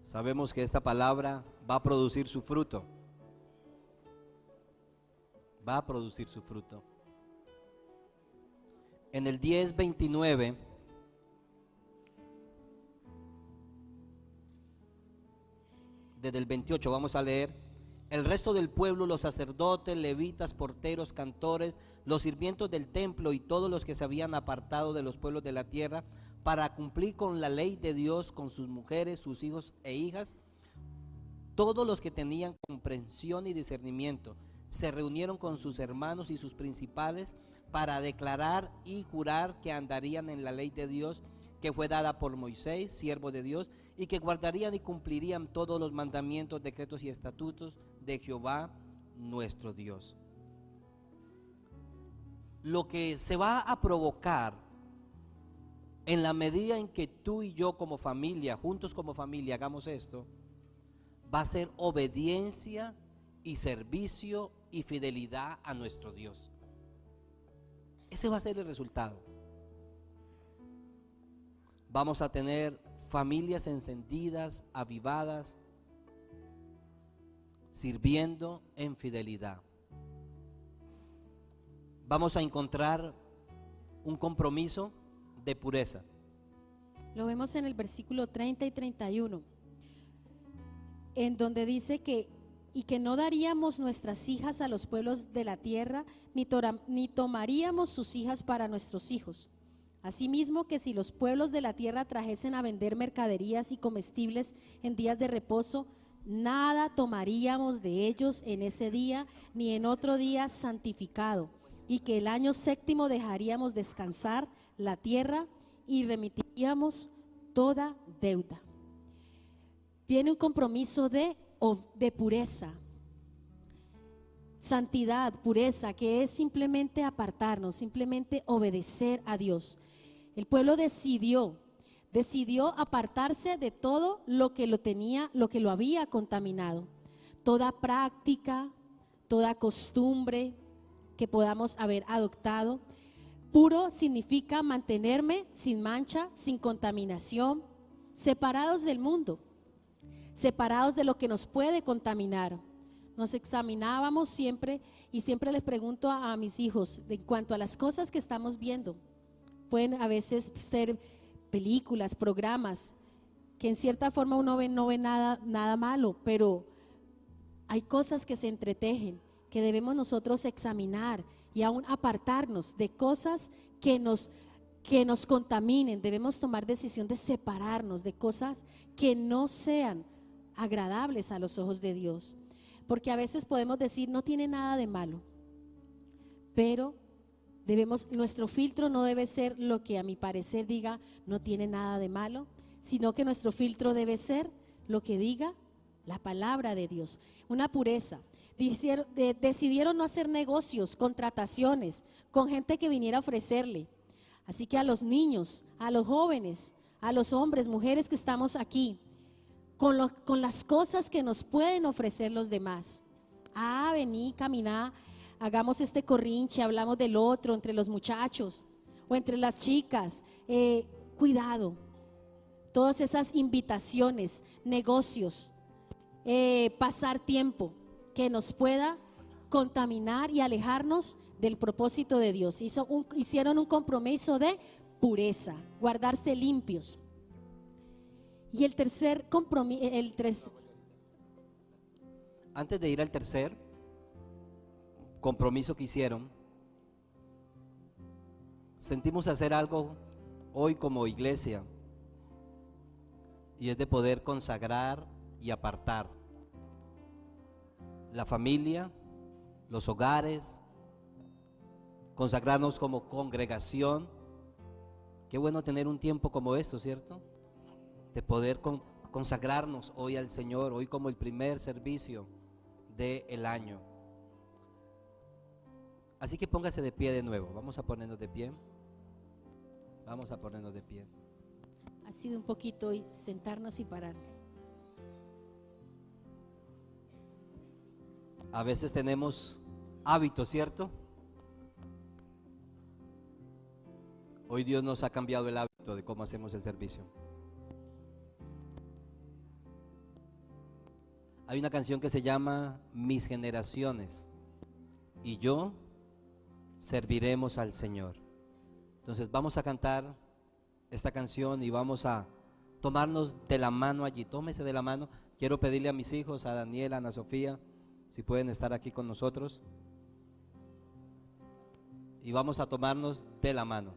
Sabemos que esta palabra va a producir su fruto. Va a producir su fruto. En el 10:29, desde el 28 vamos a leer: el resto del pueblo, los sacerdotes, levitas, porteros, cantores, los sirvientos del templo y todos los que se habían apartado de los pueblos de la tierra para cumplir con la ley de Dios, con sus mujeres, sus hijos e hijas, todos los que tenían comprensión y discernimiento, se reunieron con sus hermanos y sus principales para declarar y jurar que andarían en la ley de Dios que fue dada por Moisés, siervo de Dios, y que guardarían y cumplirían todos los mandamientos, decretos y estatutos de Jehová nuestro Dios. Lo que se va a provocar en la medida en que tú y yo como familia, juntos como familia, hagamos esto, va a ser obediencia y servicio y fidelidad a nuestro Dios. Ese va a ser el resultado. Vamos a tener familias encendidas, avivadas, sirviendo en fidelidad. Vamos a encontrar un compromiso de pureza. Lo vemos en el versículo 30 y 31, en donde dice que no daríamos nuestras hijas a los pueblos de la tierra, ni tomaríamos sus hijas para nuestros hijos. Asimismo, que si los pueblos de la tierra trajesen a vender mercaderías y comestibles en días de reposo, nada tomaríamos de ellos en ese día, ni en otro día santificado, y que el año séptimo dejaríamos descansar la tierra y remitiríamos toda deuda. Viene un compromiso de pureza, santidad, pureza, que es simplemente apartarnos, simplemente obedecer a Dios. El pueblo decidió apartarse de todo lo que lo había contaminado, toda práctica, toda costumbre que podamos haber adoptado. Puro significa mantenerme sin mancha, sin contaminación, separados del mundo, separados de lo que nos puede contaminar. Nos examinábamos siempre y siempre les pregunto a mis hijos en cuanto a las cosas que estamos viendo. Pueden a veces ser películas, programas, que en cierta forma uno no ve nada malo, pero hay cosas que se entretejen, que debemos nosotros examinar y aún apartarnos de cosas que nos contaminen. Debemos tomar decisión de separarnos de cosas que no sean agradables a los ojos de Dios, porque a veces podemos decir no tiene nada de malo, pero nuestro filtro no debe ser lo que a mi parecer diga no tiene nada de malo, sino que nuestro filtro debe ser lo que diga la palabra de Dios. Una pureza. Decidieron no hacer negocios, contrataciones con gente que viniera a ofrecerle. Así que a los niños, a los jóvenes, a los hombres, mujeres que estamos aquí, con las cosas que nos pueden ofrecer los demás. Vení, caminá, hagamos este corrinche, hablamos del otro entre los muchachos o entre las chicas. Cuidado, todas esas invitaciones, negocios, pasar tiempo que nos pueda contaminar y alejarnos del propósito de Dios. Hicieron un compromiso de pureza, guardarse limpios. Y el tercer compromiso, antes de ir al tercer compromiso que hicieron, sentimos hacer algo hoy como iglesia, y es de poder consagrar y apartar la familia, los hogares, consagrarnos como congregación. Qué bueno tener un tiempo como esto, ¿cierto? De poder consagrarnos hoy al Señor, hoy como el primer servicio del año. Así que póngase de pie de nuevo. Vamos a ponernos de pie. Vamos a ponernos de pie. Ha sido un poquito hoy sentarnos y pararnos. A veces tenemos hábitos, ¿cierto? Hoy Dios nos ha cambiado el hábito de cómo hacemos el servicio. Hay una canción que se llama Mis generaciones y yo serviremos al Señor. Entonces vamos a cantar esta canción y vamos a tomarnos de la mano allí. Tómese de la mano. Quiero pedirle a mis hijos, a Daniel, a Ana Sofía, si pueden estar aquí con nosotros. Y vamos a tomarnos de la mano.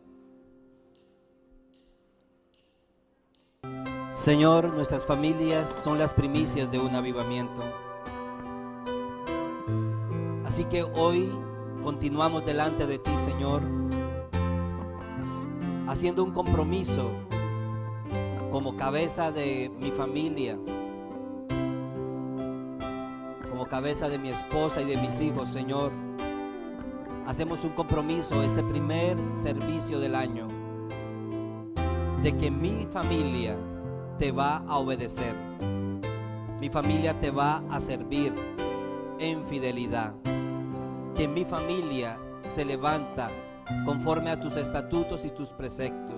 Señor, nuestras familias son las primicias de un avivamiento. Así que hoy continuamos delante de ti, Señor, haciendo un compromiso como cabeza de mi familia, como cabeza de mi esposa y de mis hijos, Señor. Hacemos un compromiso este primer servicio del año de que mi familia te va a obedecer, mi familia te va a servir en fidelidad, que mi familia se levanta conforme a tus estatutos y tus preceptos,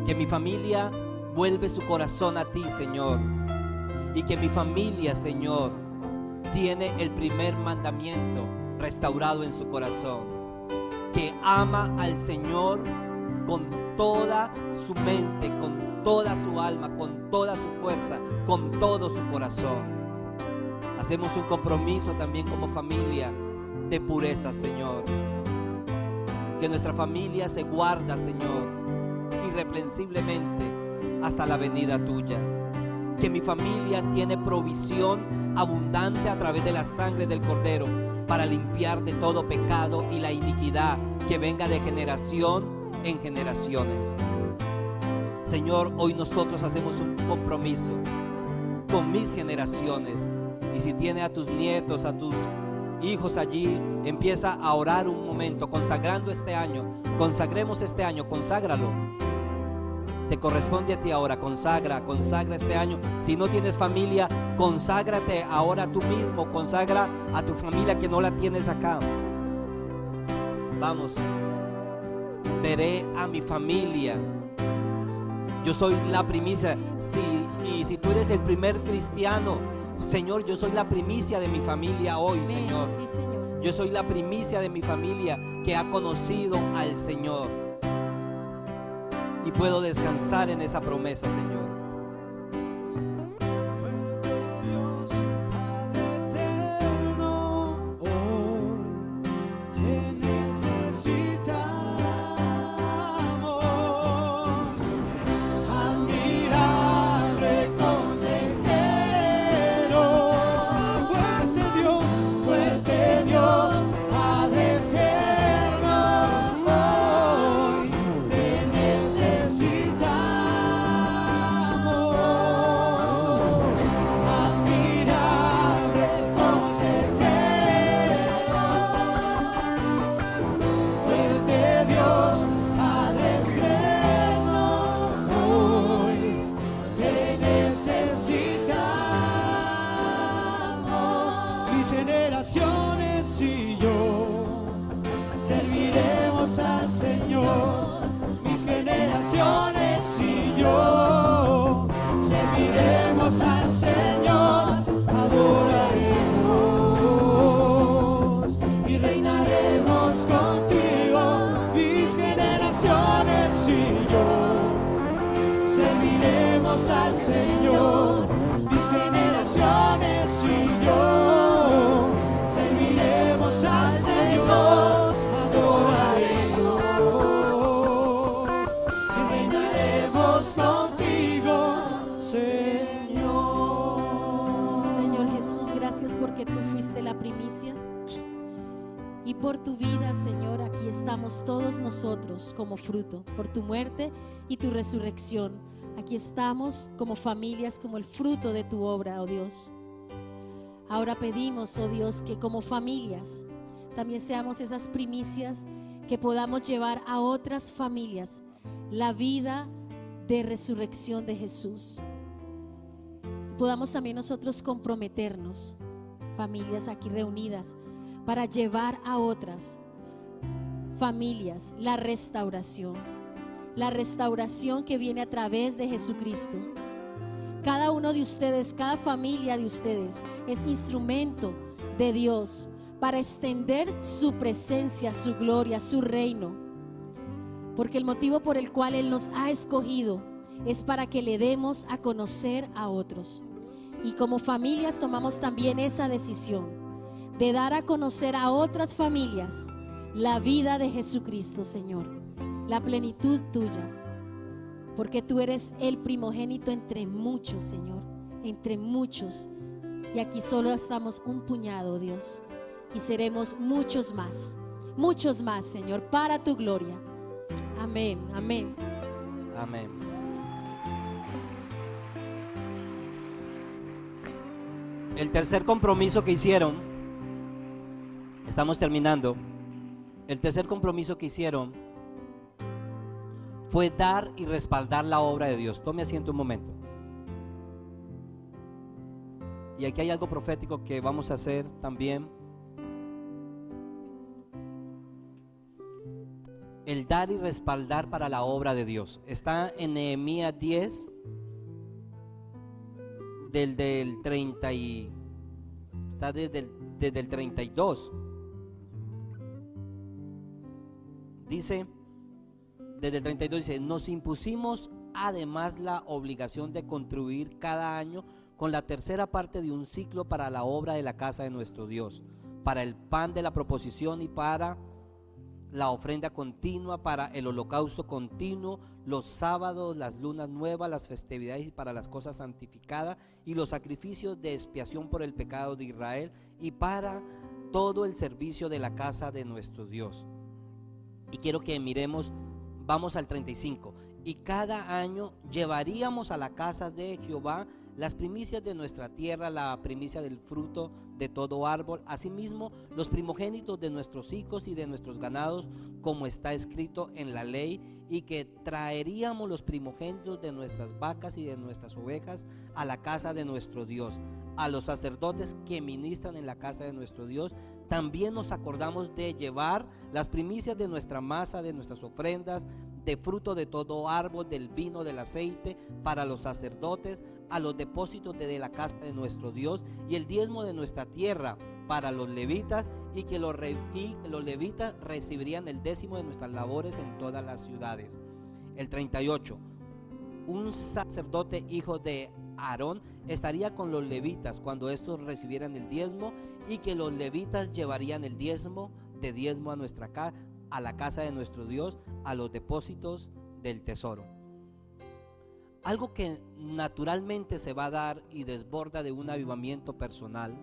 que mi familia vuelve su corazón a ti, Señor, y que mi familia, Señor, tiene el primer mandamiento restaurado en su corazón, que ama al Señor con toda su mente, con toda su alma, con toda su fuerza, con todo su corazón. Hacemos un compromiso también como familia de pureza, Señor, que nuestra familia se guarda, Señor, irreprensiblemente hasta la venida tuya, que mi familia tiene provisión abundante a través de la sangre del Cordero para limpiar de todo pecado y la iniquidad que venga de generación en generaciones. Señor, hoy nosotros hacemos un compromiso con mis generaciones. Y si tienes a tus nietos, a tus hijos allí, empieza a orar un momento, consagrando este año. Consagremos este año, conságralo. Te corresponde a ti ahora, consagra este año. Si no tienes familia, conságrate ahora tú mismo, consagra a tu familia que no la tienes acá. Vamos, veré a mi familia. Yo soy la primicia. Y si tú eres el primer cristiano, Señor, yo soy la primicia de mi familia hoy, Señor. Sí, Señor. Yo soy la primicia de mi familia que ha conocido al Señor. Y puedo descansar en esa promesa, Señor. Generaciones y yo serviremos al Señor. Mis generaciones y yo serviremos al Señor. Adoraremos y reinaremos contigo. Mis generaciones y yo serviremos al Señor. Mis generaciones y yo serviremos al Señor, adoraremos y reinaremos contigo, Señor. Señor Jesús, gracias porque tú fuiste la primicia. Y por tu vida, Señor, aquí estamos todos nosotros como fruto, por tu muerte y tu resurrección. Aquí estamos como familias, como el fruto de tu obra, oh Dios. Ahora pedimos, oh Dios, que como familias también seamos esas primicias que podamos llevar a otras familias la vida de resurrección de Jesús. Podamos también nosotros comprometernos, familias aquí reunidas, para llevar a otras familias la restauración que viene a través de Jesucristo. Cada uno de ustedes, cada familia de ustedes es instrumento de Dios para extender su presencia, su gloria, su reino. Porque el motivo por el cual Él nos ha escogido es para que le demos a conocer a otros. Y como familias tomamos también esa decisión de dar a conocer a otras familias la vida de Jesucristo, Señor, la plenitud tuya. Porque tú eres el primogénito entre muchos, Señor, entre muchos. Y aquí solo estamos un puñado, Dios. Y seremos muchos más, Señor, para tu gloria. Amén, amén. Amén. El tercer compromiso que hicieron, estamos terminando. El tercer compromiso que hicieron fue dar y respaldar la obra de Dios. Tome asiento un momento. Y aquí hay algo profético que vamos a hacer también. El dar y respaldar para la obra de Dios. Está en Nehemías 10, desde el 32. Dice, desde el 32 dice: nos impusimos además la obligación de contribuir cada año con la tercera parte de un ciclo para la obra de la casa de nuestro Dios, para el pan de la proposición y para la ofrenda continua, para el holocausto continuo, los sábados, las lunas nuevas, las festividades para las cosas santificadas y los sacrificios de expiación por el pecado de Israel, y para todo el servicio de la casa de nuestro Dios. Y quiero que miremos, vamos al 35. Y cada año llevaríamos a la casa de Jehová las primicias de nuestra tierra, la primicia del fruto de todo árbol, asimismo los primogénitos de nuestros hijos y de nuestros ganados, como está escrito en la ley, y que traeríamos los primogénitos de nuestras vacas y de nuestras ovejas a la casa de nuestro Dios. A los sacerdotes que ministran en la casa de nuestro Dios también nos acordamos de llevar las primicias de nuestra masa, de nuestras ofrendas, de fruto de todo árbol, del vino, del aceite, para los sacerdotes, a los depósitos de la casa de nuestro Dios, y el diezmo de nuestra tierra para los levitas, y que los levitas recibirían el décimo de nuestras labores en todas las ciudades. El 38. Un sacerdote hijo de Aarón estaría con los levitas cuando estos recibieran el diezmo, y que los levitas llevarían el diezmo a nuestra casa, a la casa de nuestro Dios, a los depósitos del tesoro. Algo que naturalmente se va a dar y desborda de un avivamiento personal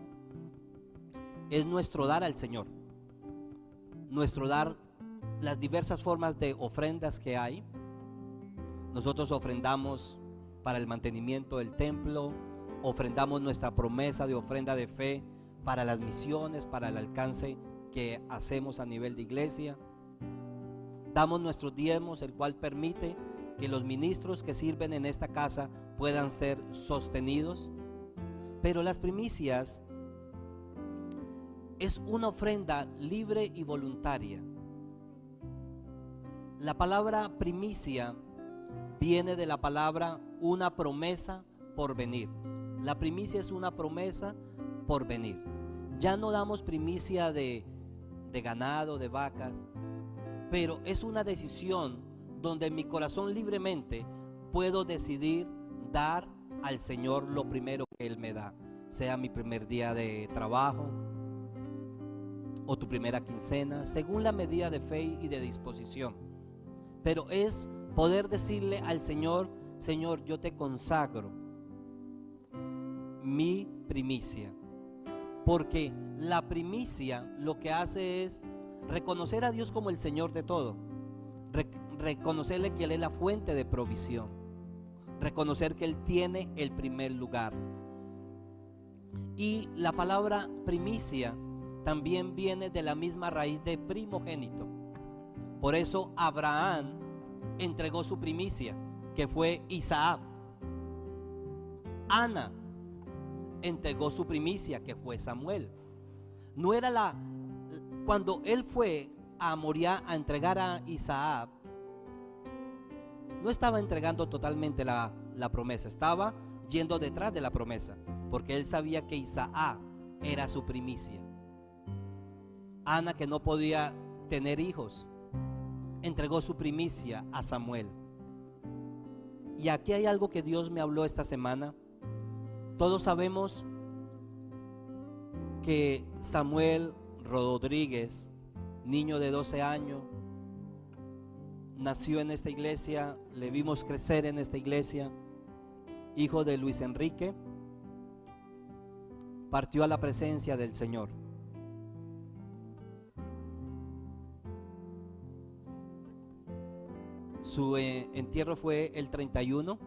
es nuestro dar al Señor, nuestro dar, las diversas formas de ofrendas que hay. Nosotros ofrendamos para el mantenimiento del templo, ofrendamos nuestra promesa de ofrenda de fe para las misiones, para el alcance que hacemos a nivel de iglesia. Damos nuestros diezmos, el cual permite que los ministros que sirven en esta casa puedan ser sostenidos. Pero las primicias es una ofrenda libre y voluntaria. La palabra primicia viene de la palabra una promesa por venir. La primicia es una promesa por venir. Ya no damos primicia de ganado, de vacas, pero es una decisión donde en mi corazón libremente puedo decidir dar al Señor lo primero que Él me da, sea mi primer día de trabajo o tu primera quincena, según la medida de fe y de disposición. Pero es poder decirle al Señor: Señor, yo te consagro mi primicia, porque la primicia lo que hace es reconocer a Dios como el Señor de todo, reconocerle que Él es la fuente de provisión, reconocer que Él tiene el primer lugar. Y la palabra primicia también viene de la misma raíz de primogénito. Por eso Abraham entregó su primicia, que fue Isaac. Ana entregó su primicia, que fue Samuel. No era cuando él fue a Moriah a entregar a Isaac, no estaba entregando totalmente la promesa, estaba yendo detrás de la promesa, porque él sabía que Isaac era su primicia. Ana, que no podía tener hijos, entregó su primicia a Samuel. Y aquí hay algo que Dios me habló esta semana. Todos sabemos que Samuel Rodríguez, niño de 12 años, nació en esta iglesia, le vimos crecer en esta iglesia, hijo de Luis Enrique, partió a la presencia del Señor. Su entierro fue el 31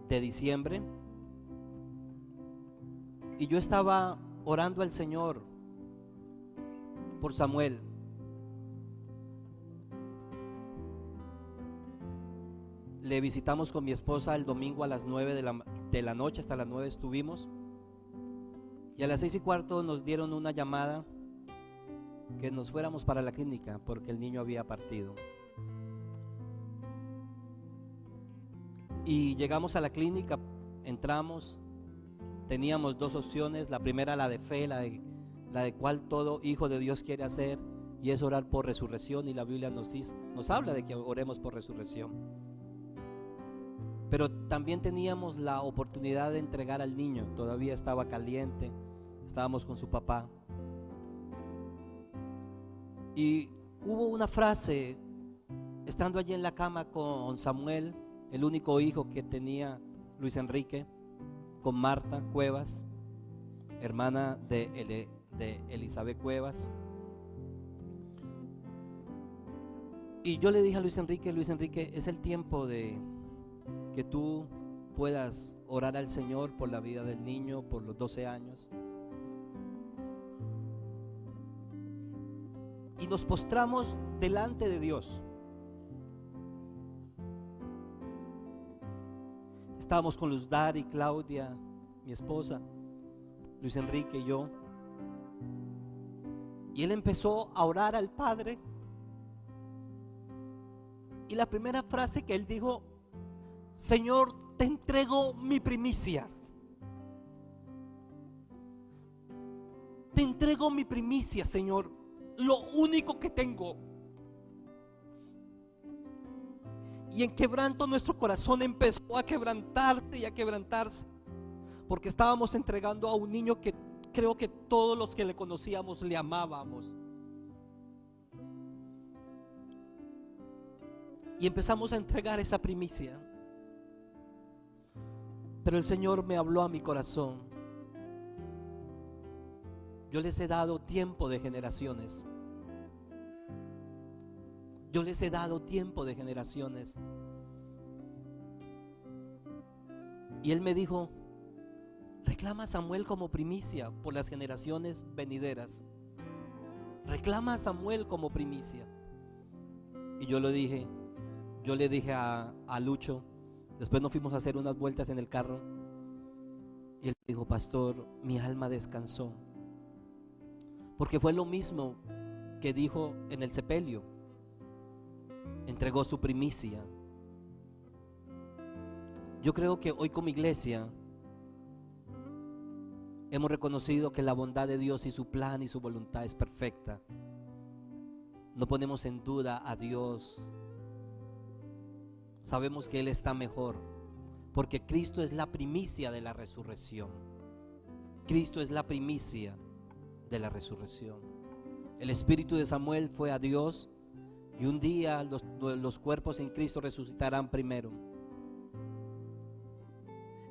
de diciembre. Y yo estaba orando al Señor por Samuel. Le visitamos con mi esposa el domingo a las 9 de la noche, hasta las 9 estuvimos. Y a las 6:15 nos dieron una llamada que nos fuéramos para la clínica porque el niño había partido. Y llegamos a la clínica, entramos, teníamos dos opciones. La primera, la de fe, la de cual todo hijo de Dios quiere hacer, y es orar por resurrección, y la Biblia nos habla de que oremos por resurrección. Pero también teníamos la oportunidad de entregar al niño, todavía estaba caliente, estábamos con su papá. Y Hubo una frase, estando allí en la cama con Samuel, el único hijo que tenía Luis Enrique, con Marta Cuevas, hermana de Elizabeth Cuevas. Y yo le dije a Luis Enrique, es el tiempo de que tú puedas orar al Señor por la vida del niño, por los 12 años. Y nos postramos delante de Dios. Estábamos con Luz Dari, Claudia, mi esposa, Luis Enrique y yo. Y él empezó a orar al Padre. Y la primera frase que él dijo: Señor, te entrego mi primicia. Te entrego mi primicia, Señor, lo único que tengo. Y en quebranto nuestro corazón empezó a quebrantarse y a quebrantarse, porque estábamos entregando a un niño que creo que todos los que le conocíamos le amábamos. Y empezamos a entregar esa primicia. Pero el Señor me habló a mi corazón. Yo les he dado tiempo de generaciones. Yo les he dado tiempo de generaciones. Y Él me dijo: reclama a Samuel como primicia por las generaciones venideras. Reclama a Samuel como primicia. Y yo le dije a Lucho, después nos fuimos a hacer unas vueltas en el carro, y él dijo: pastor, mi alma descansó, porque fue lo mismo que dijo en el sepelio. Entregó su primicia. Yo creo que hoy como iglesia hemos reconocido que la bondad de Dios y su plan y su voluntad es perfecta. No ponemos en duda a Dios. Sabemos que Él está mejor, porque Cristo es la primicia de la resurrección. Cristo es la primicia de la resurrección. El espíritu de Samuel fue a Dios, y un día los cuerpos en Cristo resucitarán primero.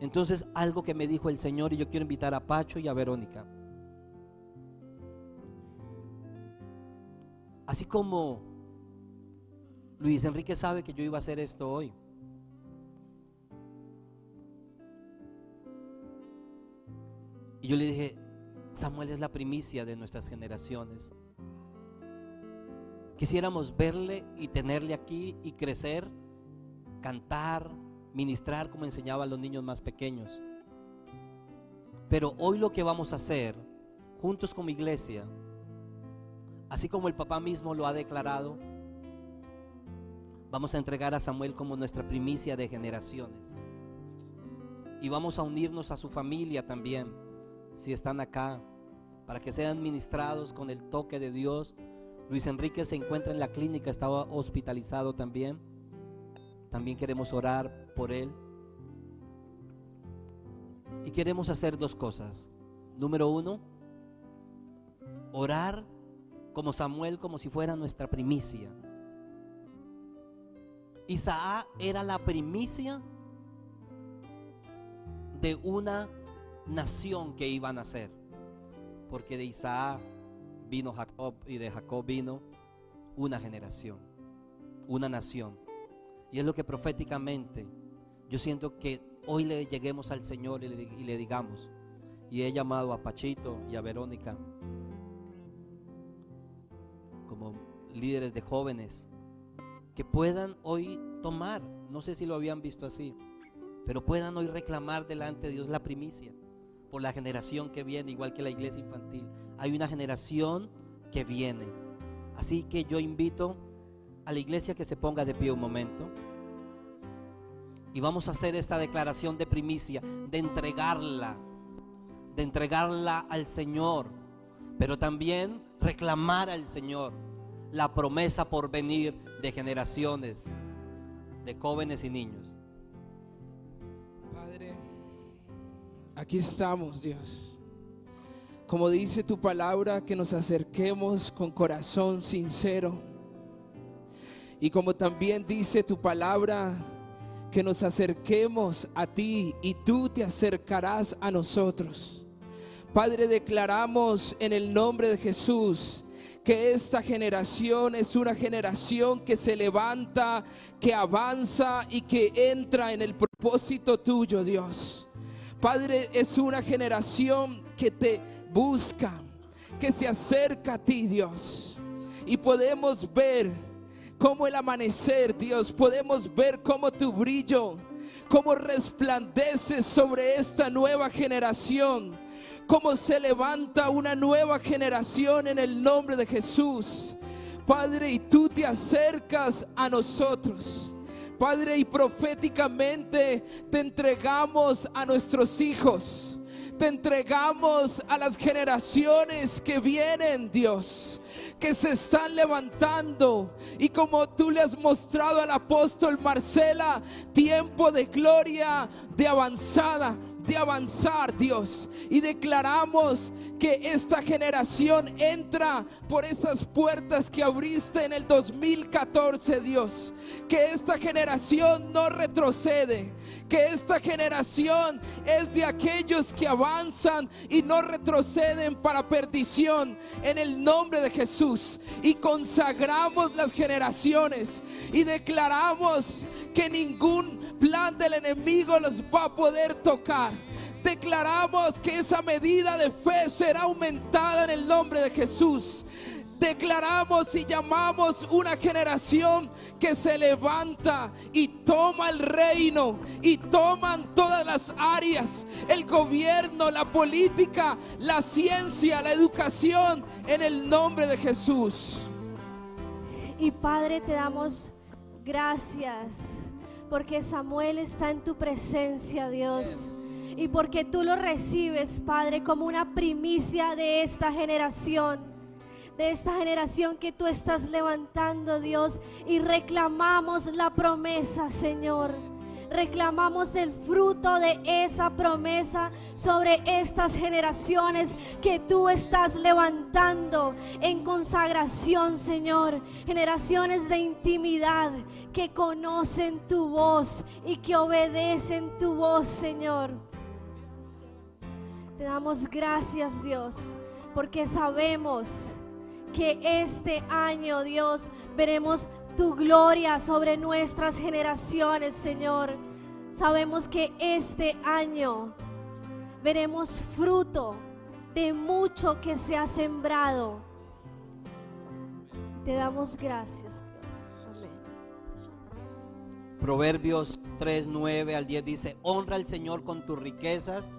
Entonces, algo que me dijo el Señor, y yo quiero invitar a Pacho y a Verónica. Así como Luis Enrique sabe que yo iba a hacer esto hoy, y yo le dije: Samuel es la primicia de nuestras generaciones. Quisiéramos verle y tenerle aquí y crecer, cantar, ministrar como enseñaba a los niños más pequeños. Pero hoy lo que vamos a hacer juntos como iglesia, así como el papá mismo lo ha declarado, vamos a entregar a Samuel como nuestra primicia de generaciones. Y vamos a unirnos a su familia también, si están acá, para que sean ministrados con el toque de Dios. Luis Enrique se encuentra en la clínica, estaba hospitalizado también. También queremos orar por él. Y queremos hacer dos cosas. Número uno, orar como Samuel, como si fuera nuestra primicia. Isaac era la primicia de una nación que iba a nacer, porque de Isaac vino Jacob, y de Jacob vino una generación, una nación. Y es lo que proféticamente yo siento que hoy le lleguemos al Señor y le digamos. Y he llamado a Pachito y a Verónica como líderes de jóvenes, que puedan hoy tomar, no sé si lo habían visto así, pero puedan hoy reclamar delante de Dios la primicia por la generación que viene, igual que la iglesia infantil. Hay una generación que viene. Así que yo invito a la iglesia que se ponga de pie un momento, y vamos a hacer esta declaración de primicia, de entregarla al Señor, pero también reclamar al Señor la promesa por venir de generaciones, de jóvenes y niños. Padre, aquí estamos, Dios. Como dice tu palabra, que nos acerquemos con corazón sincero, Y como también dice tu palabra, que nos acerquemos a ti y tú te acercarás a nosotros. Padre, declaramos en el nombre de Jesús que esta generación es una generación que se levanta, que avanza y que entra en el propósito tuyo, Dios. Padre, es una generación que te busca, que se acerca a ti, Dios. Y podemos ver cómo el amanecer, Dios, podemos ver cómo tu brillo, cómo resplandece sobre esta nueva generación, cómo se levanta una nueva generación en el nombre de Jesús. Padre, y tú te acercas a nosotros, Padre, y proféticamente te entregamos a nuestros hijos, te entregamos a las generaciones que vienen, Dios, que se están levantando. Y como tú le has mostrado al apóstol Marcela, tiempo de gloria, de avanzada, de avanzar, Dios. Y declaramos que esta generación entra por esas puertas que abriste en el 2014, Dios. Que esta generación no retrocede, que esta generación es de aquellos que avanzan y no retroceden para perdición, en el nombre de Jesús. Y consagramos las generaciones y declaramos que ningún plan del enemigo los va a poder tocar. Declaramos que esa medida de fe será aumentada en el nombre de Jesús. Declaramos y llamamos una generación que se levanta y toma el reino y toman todas las áreas, el gobierno, la política, la ciencia, la educación, en el nombre de Jesús. Y Padre, te damos gracias porque Samuel está en tu presencia, Dios. Y porque tú lo recibes, Padre, como una primicia de esta generación. De esta generación que tú estás levantando, Dios. Y reclamamos la promesa, Señor. Reclamamos el fruto de esa promesa sobre estas generaciones que tú estás levantando en consagración, Señor. Generaciones de intimidad que conocen tu voz y que obedecen tu voz, Señor. Te damos gracias, Dios, porque sabemos que este año, Dios, veremos tu gloria sobre nuestras generaciones, Señor. Sabemos que este año veremos fruto de mucho que se ha sembrado. Te damos gracias, Dios. Amén. Proverbios 3, 9 al 10 dice: honra al Señor con tus riquezas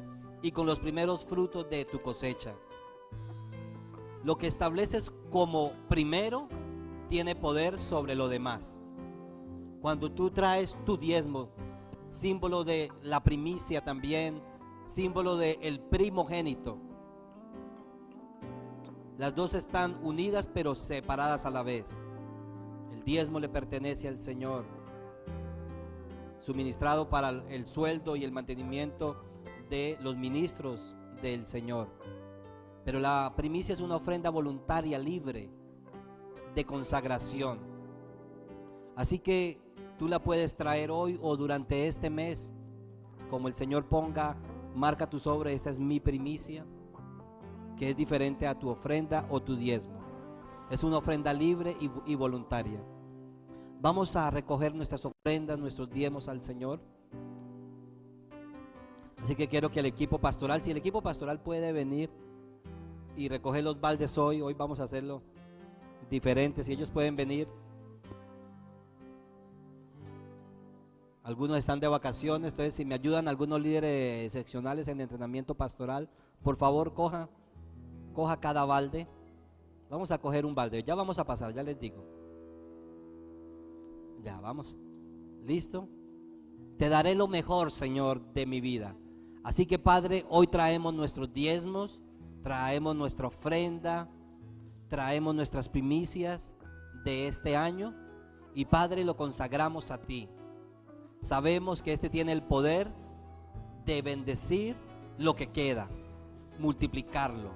y con los primeros frutos de tu cosecha. Lo que estableces como primero tiene poder sobre lo demás. Cuando tú traes tu diezmo, símbolo de la primicia también, símbolo del primogénito, las dos están unidas pero separadas a la vez. El diezmo le pertenece al Señor, suministrado para el sueldo y el mantenimiento de los ministros del Señor. Pero la primicia es una ofrenda voluntaria, libre, de consagración. Así que tú la puedes traer hoy o durante este mes, como el Señor ponga, marca tu sobre: esta es mi primicia, que es diferente a tu ofrenda o tu diezmo. Es una ofrenda libre y voluntaria. Vamos a recoger nuestras ofrendas, nuestros diezmos al Señor. Así que quiero que el equipo pastoral, si el equipo pastoral puede venir y recoger los baldes hoy vamos a hacerlo diferente. Si ellos pueden venir. Algunos están de vacaciones, entonces si me ayudan algunos líderes seccionales en entrenamiento pastoral, por favor coja cada balde. Vamos a coger un balde, ya vamos a pasar, ya les digo. Ya vamos, listo. Te daré lo mejor, Señor, de mi vida. Así que, Padre, hoy traemos nuestros diezmos, traemos nuestra ofrenda, traemos nuestras primicias de este año y, Padre, lo consagramos a ti. Sabemos que este tiene el poder de bendecir lo que queda, multiplicarlo.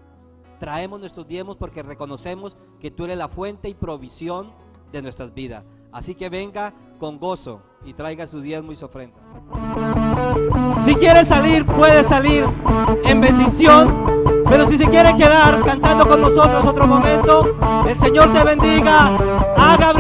Traemos nuestros diezmos porque reconocemos que tú eres la fuente y provisión de nuestras vidas. Así que venga con gozo y traiga su diezmo y su ofrenda. Si quiere salir, puede salir en bendición, pero si se quiere quedar cantando con nosotros otro momento, el Señor te bendiga. Haga